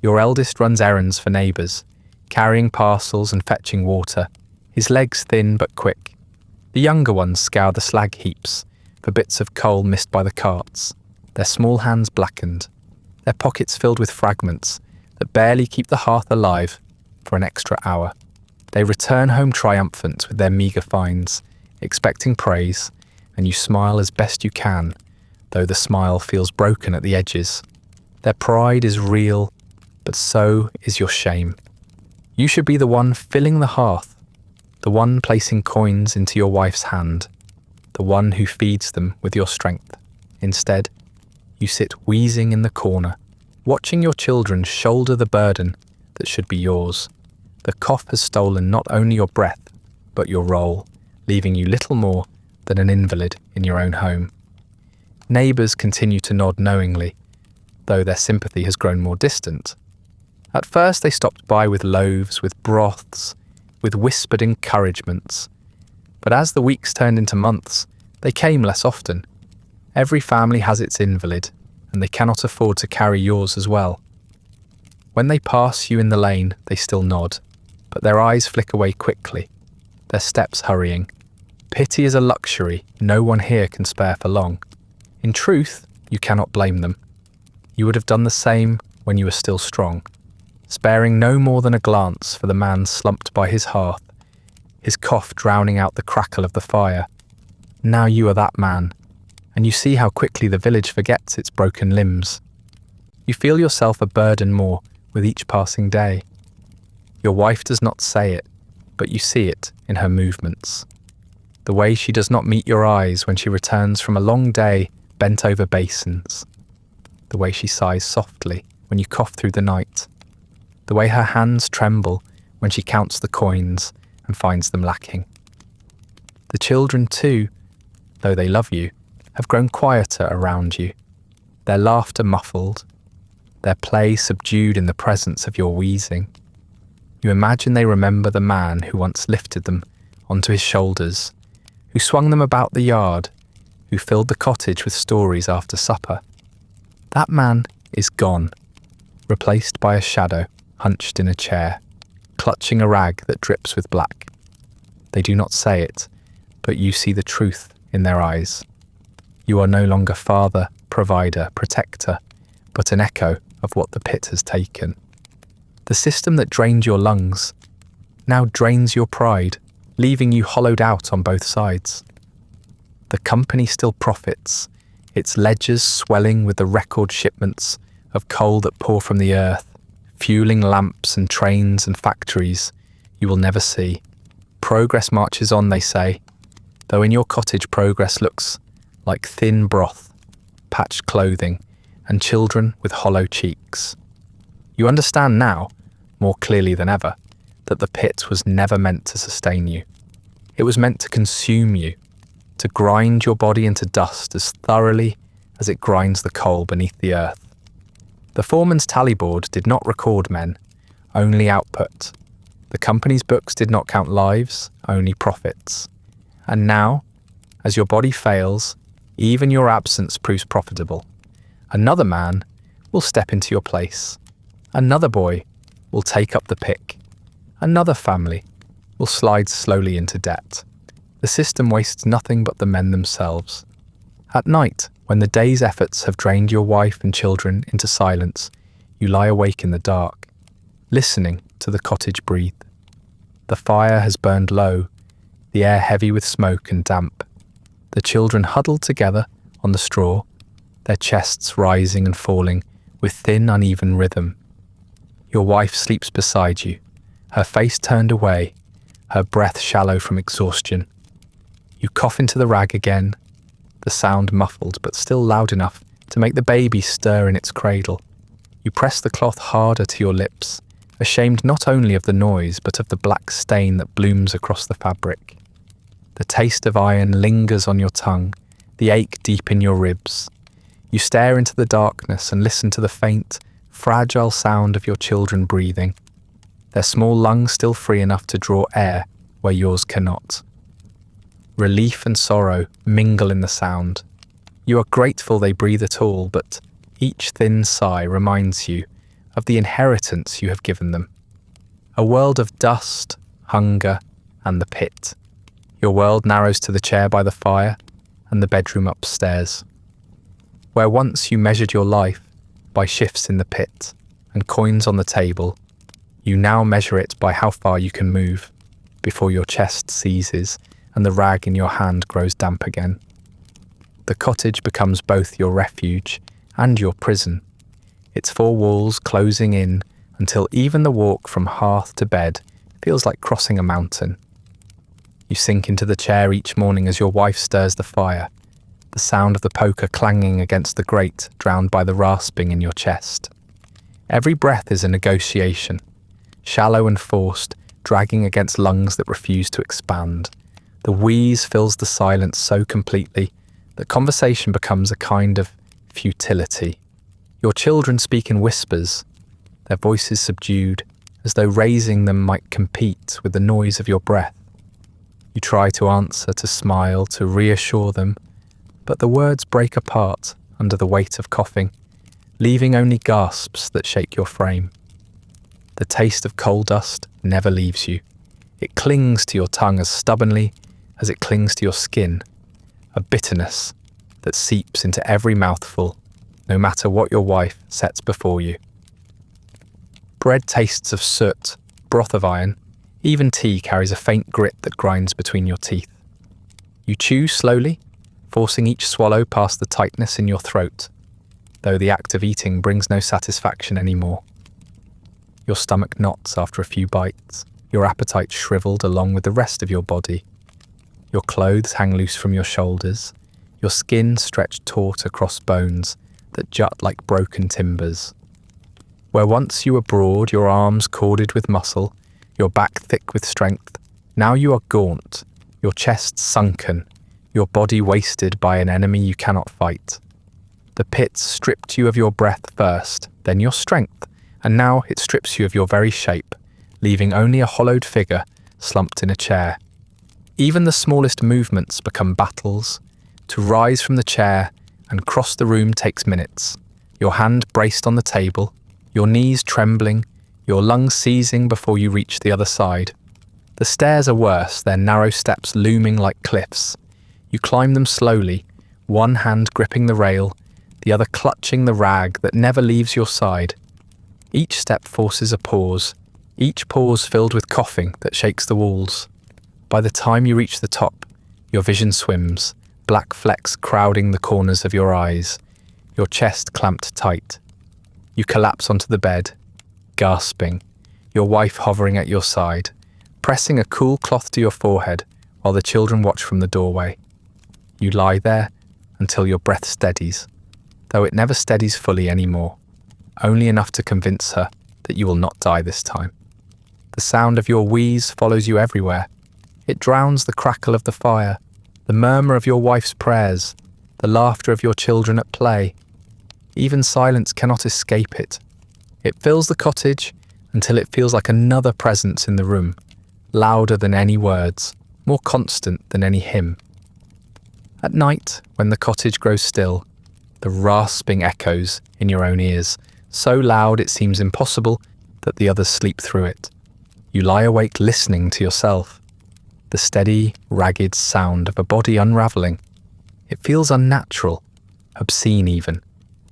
Your eldest runs errands for neighbours, carrying parcels and fetching water, his legs thin but quick. The younger ones scour the slag heaps for bits of coal missed by the carts, their small hands blackened, their pockets filled with fragments that barely keep the hearth alive for an extra hour. They return home triumphant with their meagre finds, expecting praise, and you smile as best you can, though the smile feels broken at the edges. Their pride is real, but so is your shame. You should be the one filling the hearth, the one placing coins into your wife's hand, the one who feeds them with your strength. Instead, you sit wheezing in the corner, watching your children shoulder the burden that should be yours. The cough has stolen not only your breath, but your role, leaving you little more than an invalid in your own home. Neighbours continue to nod knowingly, though their sympathy has grown more distant. At first they stopped by with loaves, with broths, with whispered encouragements. But as the weeks turned into months, they came less often. Every family has its invalid, and they cannot afford to carry yours as well. When they pass you in the lane, they still nod, but their eyes flick away quickly, their steps hurrying. Pity is a luxury no one here can spare for long. In truth, you cannot blame them. You would have done the same when you were still strong, sparing no more than a glance for the man slumped by his hearth, his cough drowning out the crackle of the fire. Now you are that man, and you see how quickly the village forgets its broken limbs. You feel yourself a burden more with each passing day. Your wife does not say it, but you see it in her movements. The way she does not meet your eyes when she returns from a long day bent over basins. The way she sighs softly when you cough through the night. The way her hands tremble when she counts the coins and finds them lacking. The children too, though they love you, have grown quieter around you, their laughter muffled, their play subdued in the presence of your wheezing. You imagine they remember the man who once lifted them onto his shoulders, who swung them about the yard, who filled the cottage with stories after supper. That man is gone, replaced by a shadow hunched in a chair, clutching a rag that drips with black. They do not say it, but you see the truth in their eyes. You are no longer father, provider, protector, but an echo of what the pit has taken. The system that drained your lungs now drains your pride, leaving you hollowed out on both sides. The company still profits, its ledgers swelling with the record shipments of coal that pour from the earth, fueling lamps and trains and factories you will never see. Progress marches on, they say, though in your cottage progress looks like thin broth, patched clothing, and children with hollow cheeks. You understand now, more clearly than ever, that the pit was never meant to sustain you. It was meant to consume you, to grind your body into dust as thoroughly as it grinds the coal beneath the earth. The foreman's tally board did not record men, only output. The company's books did not count lives, only profits. And now, as your body fails, even your absence proves profitable. Another man will step into your place. Another boy will take up the pick. Another family will slide slowly into debt. The system wastes nothing but the men themselves. At night, when the day's efforts have drained your wife and children into silence, you lie awake in the dark, listening to the cottage breathe. The fire has burned low, the air heavy with smoke and damp. The children huddled together on the straw, their chests rising and falling with thin, uneven rhythm. Your wife sleeps beside you, her face turned away, her breath shallow from exhaustion. You cough into the rag again, the sound muffled but still loud enough to make the baby stir in its cradle. You press the cloth harder to your lips, ashamed not only of the noise but of the black stain that blooms across the fabric. The taste of iron lingers on your tongue, the ache deep in your ribs. You stare into the darkness and listen to the faint, fragile sound of your children breathing, their small lungs still free enough to draw air where yours cannot. Relief and sorrow mingle in the sound. You are grateful they breathe at all, but each thin sigh reminds you of the inheritance you have given them. A world of dust, hunger, and the pit. Your world narrows to the chair by the fire and the bedroom upstairs. Where once you measured your life by shifts in the pit and coins on the table, you now measure it by how far you can move before your chest seizes and the rag in your hand grows damp again. The cottage becomes both your refuge and your prison, its four walls closing in until even the walk from hearth to bed feels like crossing a mountain. You sink into the chair each morning as your wife stirs the fire, the sound of the poker clanging against the grate drowned by the rasping in your chest. Every breath is a negotiation, shallow and forced, dragging against lungs that refuse to expand. The wheeze fills the silence so completely that conversation becomes a kind of futility. Your children speak in whispers, their voices subdued, as though raising them might compete with the noise of your breath. You try to answer, to smile, to reassure them, but the words break apart under the weight of coughing, leaving only gasps that shake your frame. The taste of coal dust never leaves you. It clings to your tongue as stubbornly as it clings to your skin, a bitterness that seeps into every mouthful, no matter what your wife sets before you. Bread tastes of soot, broth of iron, even tea carries a faint grit that grinds between your teeth. You chew slowly, forcing each swallow past the tightness in your throat, though the act of eating brings no satisfaction anymore. Your stomach knots after a few bites, your appetite shriveled along with the rest of your body. Your clothes hang loose from your shoulders, your skin stretched taut across bones that jut like broken timbers. Where once you were broad, your arms corded with muscle, your back thick with strength, now you are gaunt, your chest sunken, your body wasted by an enemy you cannot fight. The pit stripped you of your breath first, then your strength, and now it strips you of your very shape, leaving only a hollowed figure slumped in a chair. Even the smallest movements become battles. To rise from the chair and cross the room takes minutes, your hand braced on the table, your knees trembling, your lungs seizing before you reach the other side. The stairs are worse, their narrow steps looming like cliffs. You climb them slowly, one hand gripping the rail, the other clutching the rag that never leaves your side. Each step forces a pause, each pause filled with coughing that shakes the walls. By the time you reach the top, your vision swims, black flecks crowding the corners of your eyes, your chest clamped tight. You collapse onto the bed, gasping, your wife hovering at your side, pressing a cool cloth to your forehead while the children watch from the doorway. You lie there until your breath steadies, though it never steadies fully anymore, only enough to convince her that you will not die this time. The sound of your wheeze follows you everywhere. It drowns the crackle of the fire, the murmur of your wife's prayers, the laughter of your children at play. Even silence cannot escape it. It fills the cottage until it feels like another presence in the room, louder than any words, more constant than any hymn. At night, when the cottage grows still, the rasping echoes in your own ears, so loud it seems impossible that the others sleep through it. You lie awake listening to yourself. The steady, ragged sound of a body unravelling. It feels unnatural, obscene even,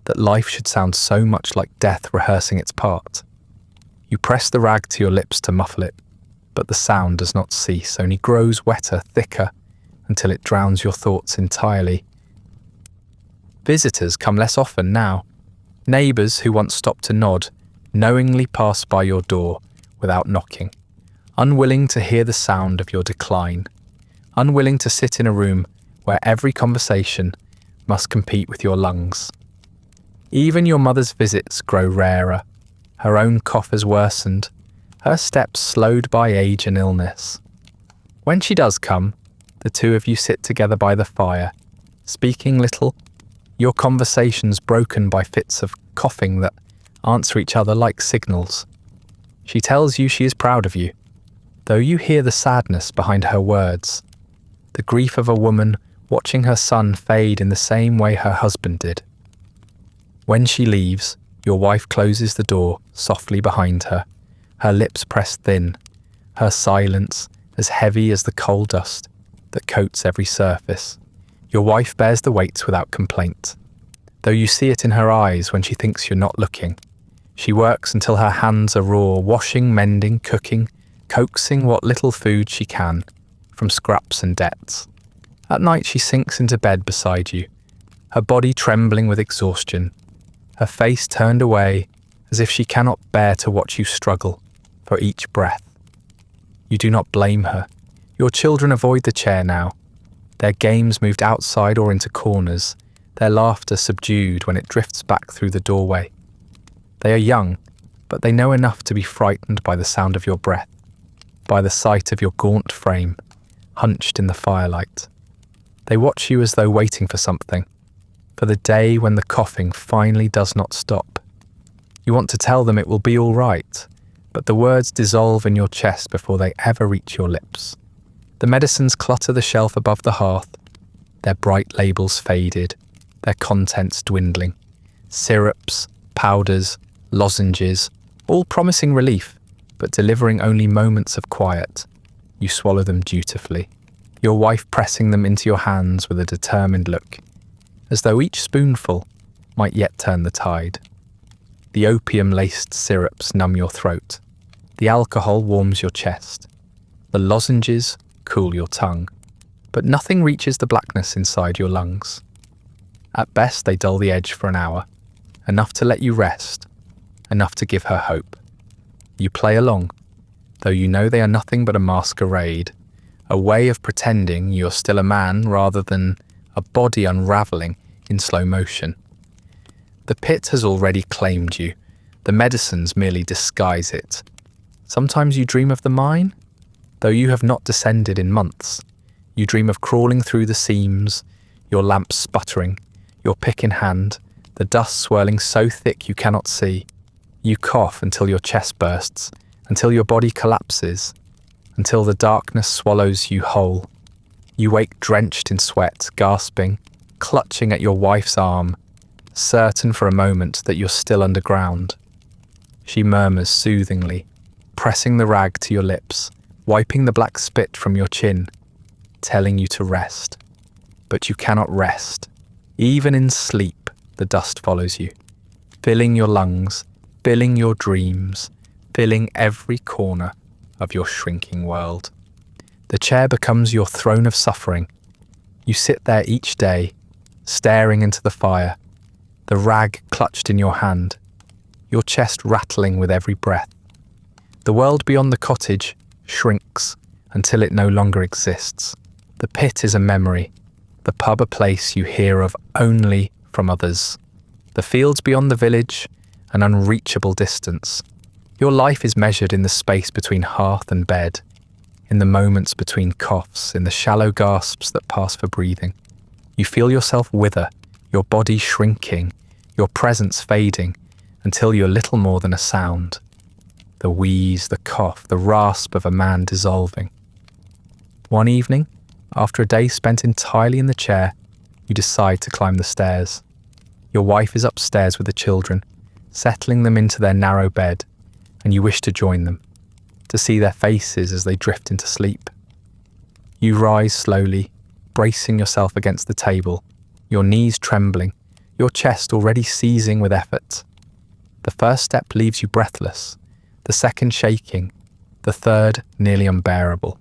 that life should sound so much like death rehearsing its part. You press the rag to your lips to muffle it, but the sound does not cease, only grows wetter, thicker, until it drowns your thoughts entirely. Visitors come less often now. Neighbours who once stopped to nod knowingly pass by your door without knocking, unwilling to hear the sound of your decline, unwilling to sit in a room where every conversation must compete with your lungs. Even your mother's visits grow rarer. Her own cough has worsened, her steps slowed by age and illness. When she does come, the two of you sit together by the fire, speaking little, your conversations broken by fits of coughing that answer each other like signals. She tells you she is proud of you, though you hear the sadness behind her words, the grief of a woman watching her son fade in the same way her husband did. When she leaves, your wife closes the door softly behind her, her lips pressed thin, her silence as heavy as the coal dust that coats every surface. Your wife bears the weight without complaint, though you see it in her eyes when she thinks you're not looking. She works until her hands are raw, washing, mending, cooking, coaxing what little food she can from scraps and debts. At night she sinks into bed beside you, her body trembling with exhaustion, her face turned away as if she cannot bear to watch you struggle for each breath. You do not blame her. Your children avoid the chair now, their games moved outside or into corners, their laughter subdued when it drifts back through the doorway. They are young, but they know enough to be frightened by the sound of your breath, by the sight of your gaunt frame, hunched in the firelight. They watch you as though waiting for something, for the day when the coughing finally does not stop. You want to tell them it will be all right, but the words dissolve in your chest before they ever reach your lips. The medicines clutter the shelf above the hearth, their bright labels faded, their contents dwindling. Syrups, powders, lozenges, all promising relief, but delivering only moments of quiet. You swallow them dutifully, your wife pressing them into your hands with a determined look, as though each spoonful might yet turn the tide. The opium-laced syrups numb your throat. The alcohol warms your chest. The lozenges cool your tongue, but nothing reaches the blackness inside your lungs. At best, they dull the edge for an hour, enough to let you rest, enough to give her hope. You play along, though you know they are nothing but a masquerade, a way of pretending you're still a man rather than a body unravelling in slow motion. The pit has already claimed you. The medicines merely disguise it. Sometimes you dream of the mine, though you have not descended in months. You dream of crawling through the seams, your lamp sputtering, your pick in hand, the dust swirling so thick you cannot see. You cough until your chest bursts, until your body collapses, until the darkness swallows you whole. You wake drenched in sweat, gasping, clutching at your wife's arm, certain for a moment that you're still underground. She murmurs soothingly, pressing the rag to your lips, wiping the black spit from your chin, telling you to rest. But you cannot rest. Even in sleep, the dust follows you, filling your lungs, filling your dreams, filling every corner of your shrinking world. The chair becomes your throne of suffering. You sit there each day, staring into the fire, the rag clutched in your hand, your chest rattling with every breath. The world beyond the cottage shrinks until it no longer exists. The pit is a memory, the pub a place you hear of only from others. The fields beyond the village, an unreachable distance. Your life is measured in the space between hearth and bed, in the moments between coughs, in the shallow gasps that pass for breathing. You feel yourself wither, your body shrinking, your presence fading, until you're little more than a sound. The wheeze, the cough, the rasp of a man dissolving. One evening, after a day spent entirely in the chair, you decide to climb the stairs. Your wife is upstairs with the children, settling them into their narrow bed, and you wish to join them, to see their faces as they drift into sleep. You rise slowly, bracing yourself against the table, your knees trembling, your chest already seizing with effort. The first step leaves you breathless, the second shaking, the third nearly unbearable.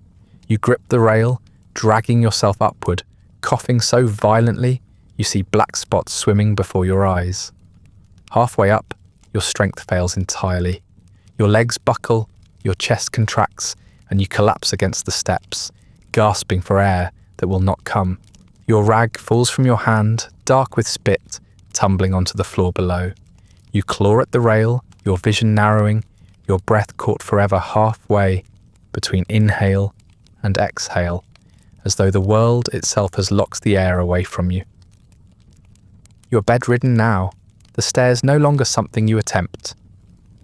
You grip the rail, dragging yourself upward, coughing so violently you see black spots swimming before your eyes. Halfway up, your strength fails entirely. Your legs buckle, your chest contracts, and you collapse against the steps, gasping for air that will not come. Your rag falls from your hand, dark with spit, tumbling onto the floor below. You claw at the rail, your vision narrowing, your breath caught forever halfway between inhale and exhale, as though the world itself has locked the air away from you. You're bedridden now, the stairs no longer something you attempt,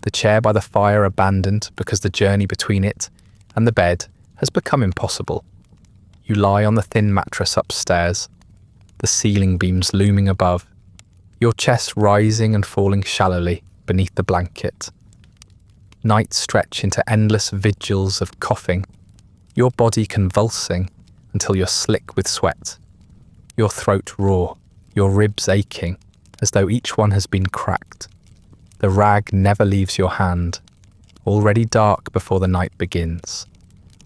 the chair by the fire abandoned because the journey between it and the bed has become impossible. You lie on the thin mattress upstairs, the ceiling beams looming above, your chest rising and falling shallowly beneath the blanket. Nights stretch into endless vigils of coughing, your body convulsing until you're slick with sweat, your throat raw, your ribs aching as though each one has been cracked. The rag never leaves your hand, already dark before the night begins,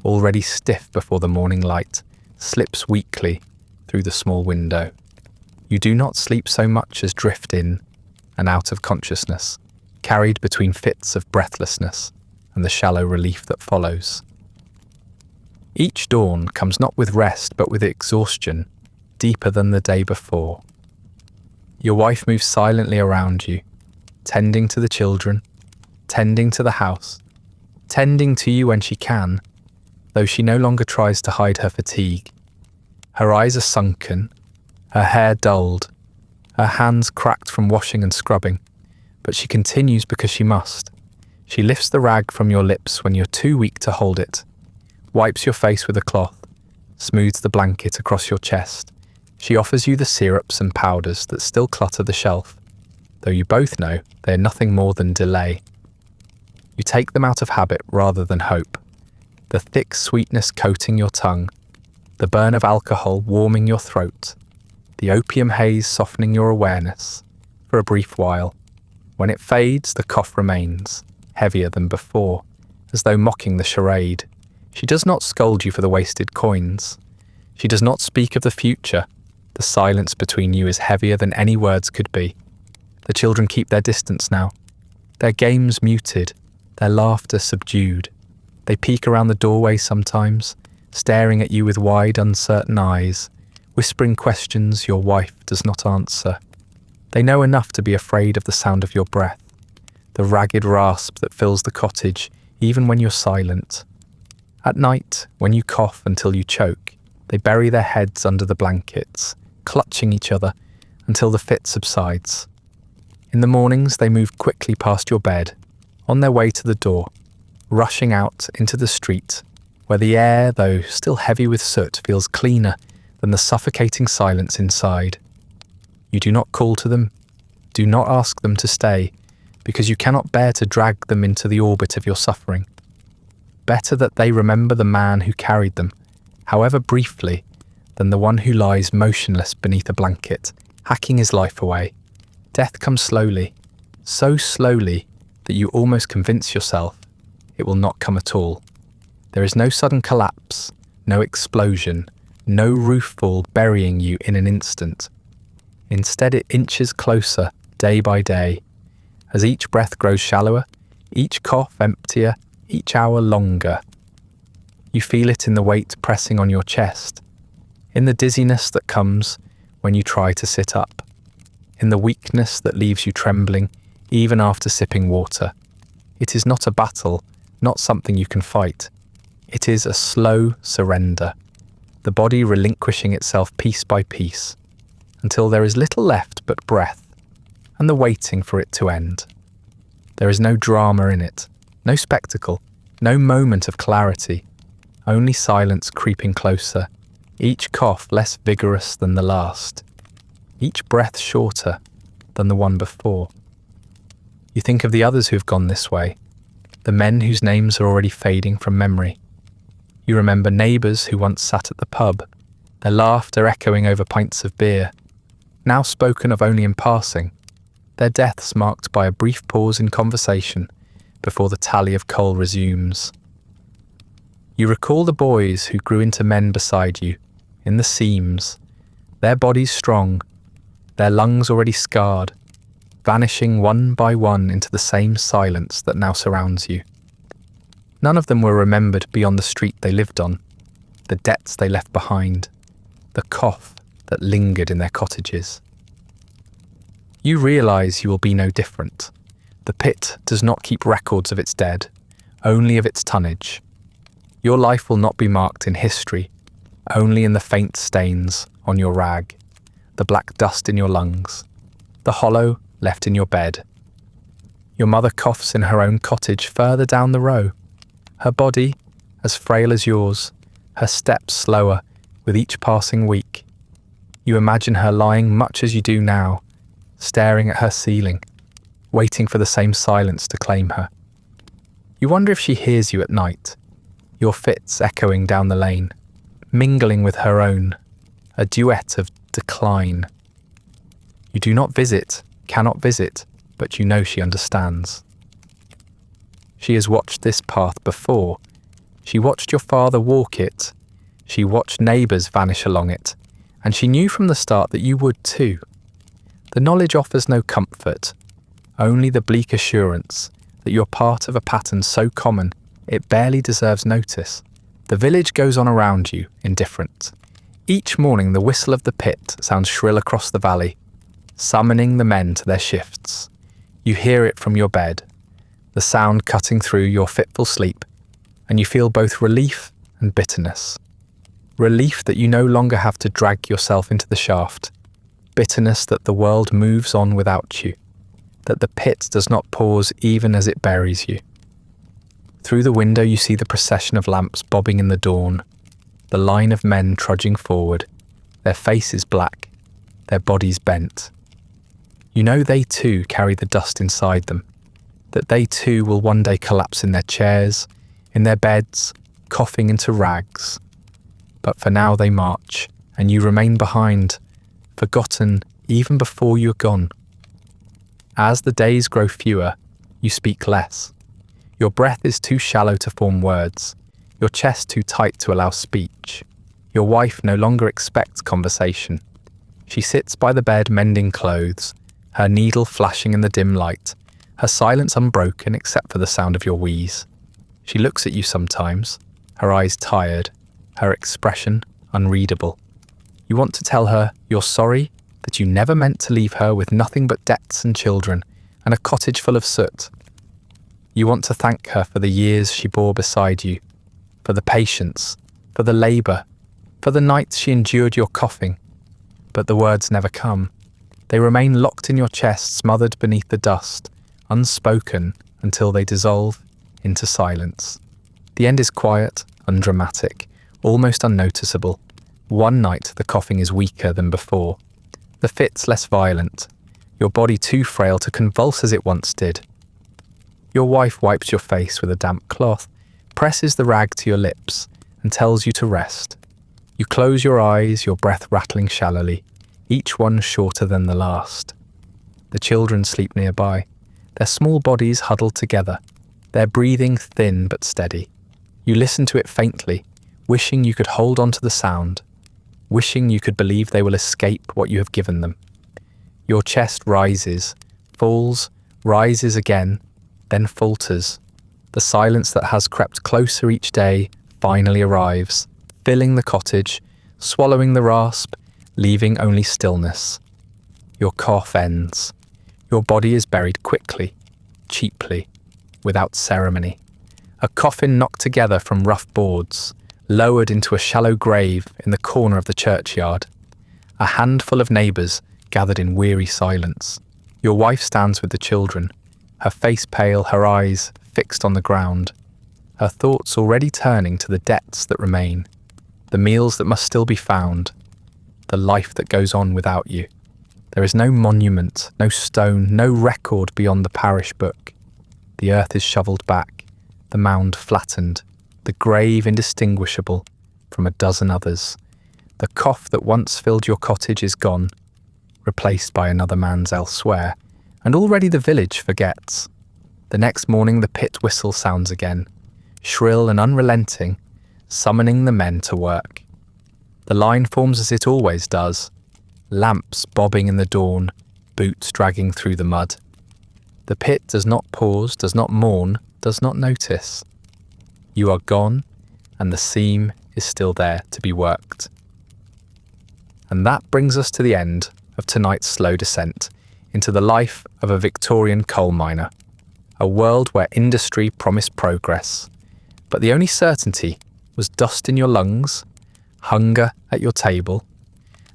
already stiff before the morning light slips weakly through the small window. You do not sleep so much as drift in and out of consciousness, carried between fits of breathlessness and the shallow relief that follows. Each dawn comes not with rest but with exhaustion, deeper than the day before. Your wife moves silently around you, tending to the children, tending to the house, tending to you when she can, though she no longer tries to hide her fatigue. Her eyes are sunken, her hair dulled, her hands cracked from washing and scrubbing, but she continues because she must. She lifts the rag from your lips when you're too weak to hold it, wipes your face with a cloth, smooths the blanket across your chest. She offers you the syrups and powders that still clutter the shelf, though you both know they are nothing more than delay. You take them out of habit rather than hope, the thick sweetness coating your tongue, the burn of alcohol warming your throat, the opium haze softening your awareness for a brief while. When it fades, the cough remains, heavier than before, as though mocking the charade. She does not scold you for the wasted coins. She does not speak of the future. The silence between you is heavier than any words could be. The children keep their distance now, their games muted, their laughter subdued. They peek around the doorway sometimes, staring at you with wide, uncertain eyes, whispering questions your wife does not answer. They know enough to be afraid of the sound of your breath, the ragged rasp that fills the cottage even when you're silent. At night, when you cough until you choke, they bury their heads under the blankets, clutching each other until the fit subsides. In the mornings, they move quickly past your bed, on their way to the door, rushing out into the street, where the air, though still heavy with soot, feels cleaner than the suffocating silence inside. You do not call to them, do not ask them to stay, because you cannot bear to drag them into the orbit of your suffering. Better that they remember the man who carried them, however briefly, than the one who lies motionless beneath a blanket, hacking his life away. Death comes slowly, so slowly that you almost convince yourself it will not come at all. There is no sudden collapse, no explosion, no roof fall burying you in an instant. Instead, it inches closer day by day. As each breath grows shallower, each cough emptier, each hour longer. You feel it in the weight pressing on your chest, in the dizziness that comes when you try to sit up, in the weakness that leaves you trembling even after sipping water. It is not a battle, not something you can fight. It is a slow surrender, the body relinquishing itself piece by piece, until there is little left but breath, and the waiting for it to end. There is no drama in it, no spectacle, no moment of clarity, only silence creeping closer, each cough less vigorous than the last, each breath shorter than the one before. You think of the others who have gone this way, the men whose names are already fading from memory. You remember neighbours who once sat at the pub, their laughter echoing over pints of beer, now spoken of only in passing, their deaths marked by a brief pause in conversation before the tally of coal resumes. You recall the boys who grew into men beside you, in the seams, their bodies strong, their lungs already scarred, vanishing one by one into the same silence that now surrounds you. None of them were remembered beyond the street they lived on, the debts they left behind, the cough that lingered in their cottages. You realise you will be no different. The pit does not keep records of its dead, only of its tonnage. Your life will not be marked in history, only in the faint stains on your rag, the black dust in your lungs, the hollow left in your bed. Your mother coughs in her own cottage further down the row, her body as frail as yours, her steps slower with each passing week. You imagine her lying much as you do now, staring at her ceiling, waiting for the same silence to claim her. You wonder if she hears you at night, your fits echoing down the lane, mingling with her own, a duet of decline. You do not visit, cannot visit, but you know she understands. She has watched this path before. She watched your father walk it. She watched neighbours vanish along it, and she knew from the start that you would too. The knowledge offers no comfort, only the bleak assurance that you're part of a pattern so common it barely deserves notice. The village goes on around you, indifferent. Each morning the whistle of the pit sounds shrill across the valley, summoning the men to their shifts. You hear it from your bed, the sound cutting through your fitful sleep, and you feel both relief and bitterness. Relief that you no longer have to drag yourself into the shaft, bitterness that the world moves on without you, that the pit does not pause even as it buries you. Through the window you see the procession of lamps bobbing in the dawn, the line of men trudging forward, their faces black, their bodies bent. You know they too carry the dust inside them, that they too will one day collapse in their chairs, in their beds, coughing into rags. But for now they march, and you remain behind, forgotten even before you're gone. As the days grow fewer, you speak less. Your breath is too shallow to form words, your chest too tight to allow speech. Your wife no longer expects conversation. She sits by the bed mending clothes, her needle flashing in the dim light, her silence unbroken except for the sound of your wheeze. She looks at you sometimes, her eyes tired, her expression unreadable. You want to tell her you're sorry, that you never meant to leave her with nothing but debts and children and a cottage full of soot. You want to thank her for the years she bore beside you, for the patience, for the labour, for the nights she endured your coughing. But the words never come. They remain locked in your chest, smothered beneath the dust, unspoken until they dissolve into silence. The end is quiet, undramatic, almost unnoticeable. One night the coughing is weaker than before. The fits less violent. Your body too frail to convulse as it once did. Your wife wipes your face with a damp cloth, presses the rag to your lips, and tells you to rest. You close your eyes, your breath rattling shallowly, each one shorter than the last. The children sleep nearby, their small bodies huddled together, their breathing thin but steady. You listen to it faintly, wishing you could hold on to the sound, wishing you could believe they will escape what you have given them. Your chest rises, falls, rises again, then falters. The silence that has crept closer each day finally arrives, filling the cottage, swallowing the rasp, leaving only stillness. Your cough ends. Your body is buried quickly, cheaply, without ceremony. A coffin knocked together from rough boards, lowered into a shallow grave in the corner of the churchyard. A handful of neighbours gathered in weary silence. Your wife stands with the children, her face pale, her eyes fixed on the ground, her thoughts already turning to the debts that remain, the meals that must still be found, the life that goes on without you. There is no monument, no stone, no record beyond the parish book. The earth is shovelled back, the mound flattened, the grave indistinguishable from a dozen others. The cough that once filled your cottage is gone, replaced by another man's elsewhere, and already the village forgets. The next morning the pit whistle sounds again, shrill and unrelenting, summoning the men to work. The line forms as it always does, lamps bobbing in the dawn, boots dragging through the mud. The pit does not pause, does not mourn, does not notice. You are gone, and the seam is still there to be worked. And that brings us to the end of tonight's slow descent into the life of a Victorian coal miner, a world where industry promised progress, but the only certainty was dust in your lungs, hunger at your table,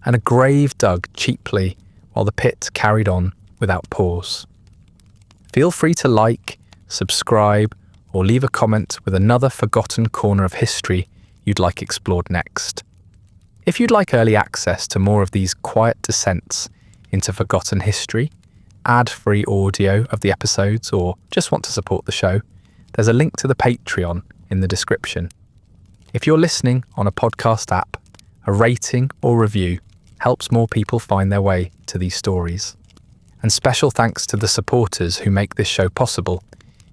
and a grave dug cheaply while the pit carried on without pause. Feel free to like, subscribe, or leave a comment with another forgotten corner of history you'd like explored next. If you'd like early access to more of these quiet descents into forgotten history, ad-free audio of the episodes, or just want to support the show, there's a link to the Patreon in the description. If you're listening on a podcast app, a rating or review helps more people find their way to these stories. And special thanks to the supporters who make this show possible,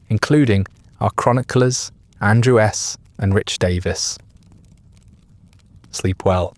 including our chroniclers, Andrew S. and Rich Davis. Sleep well.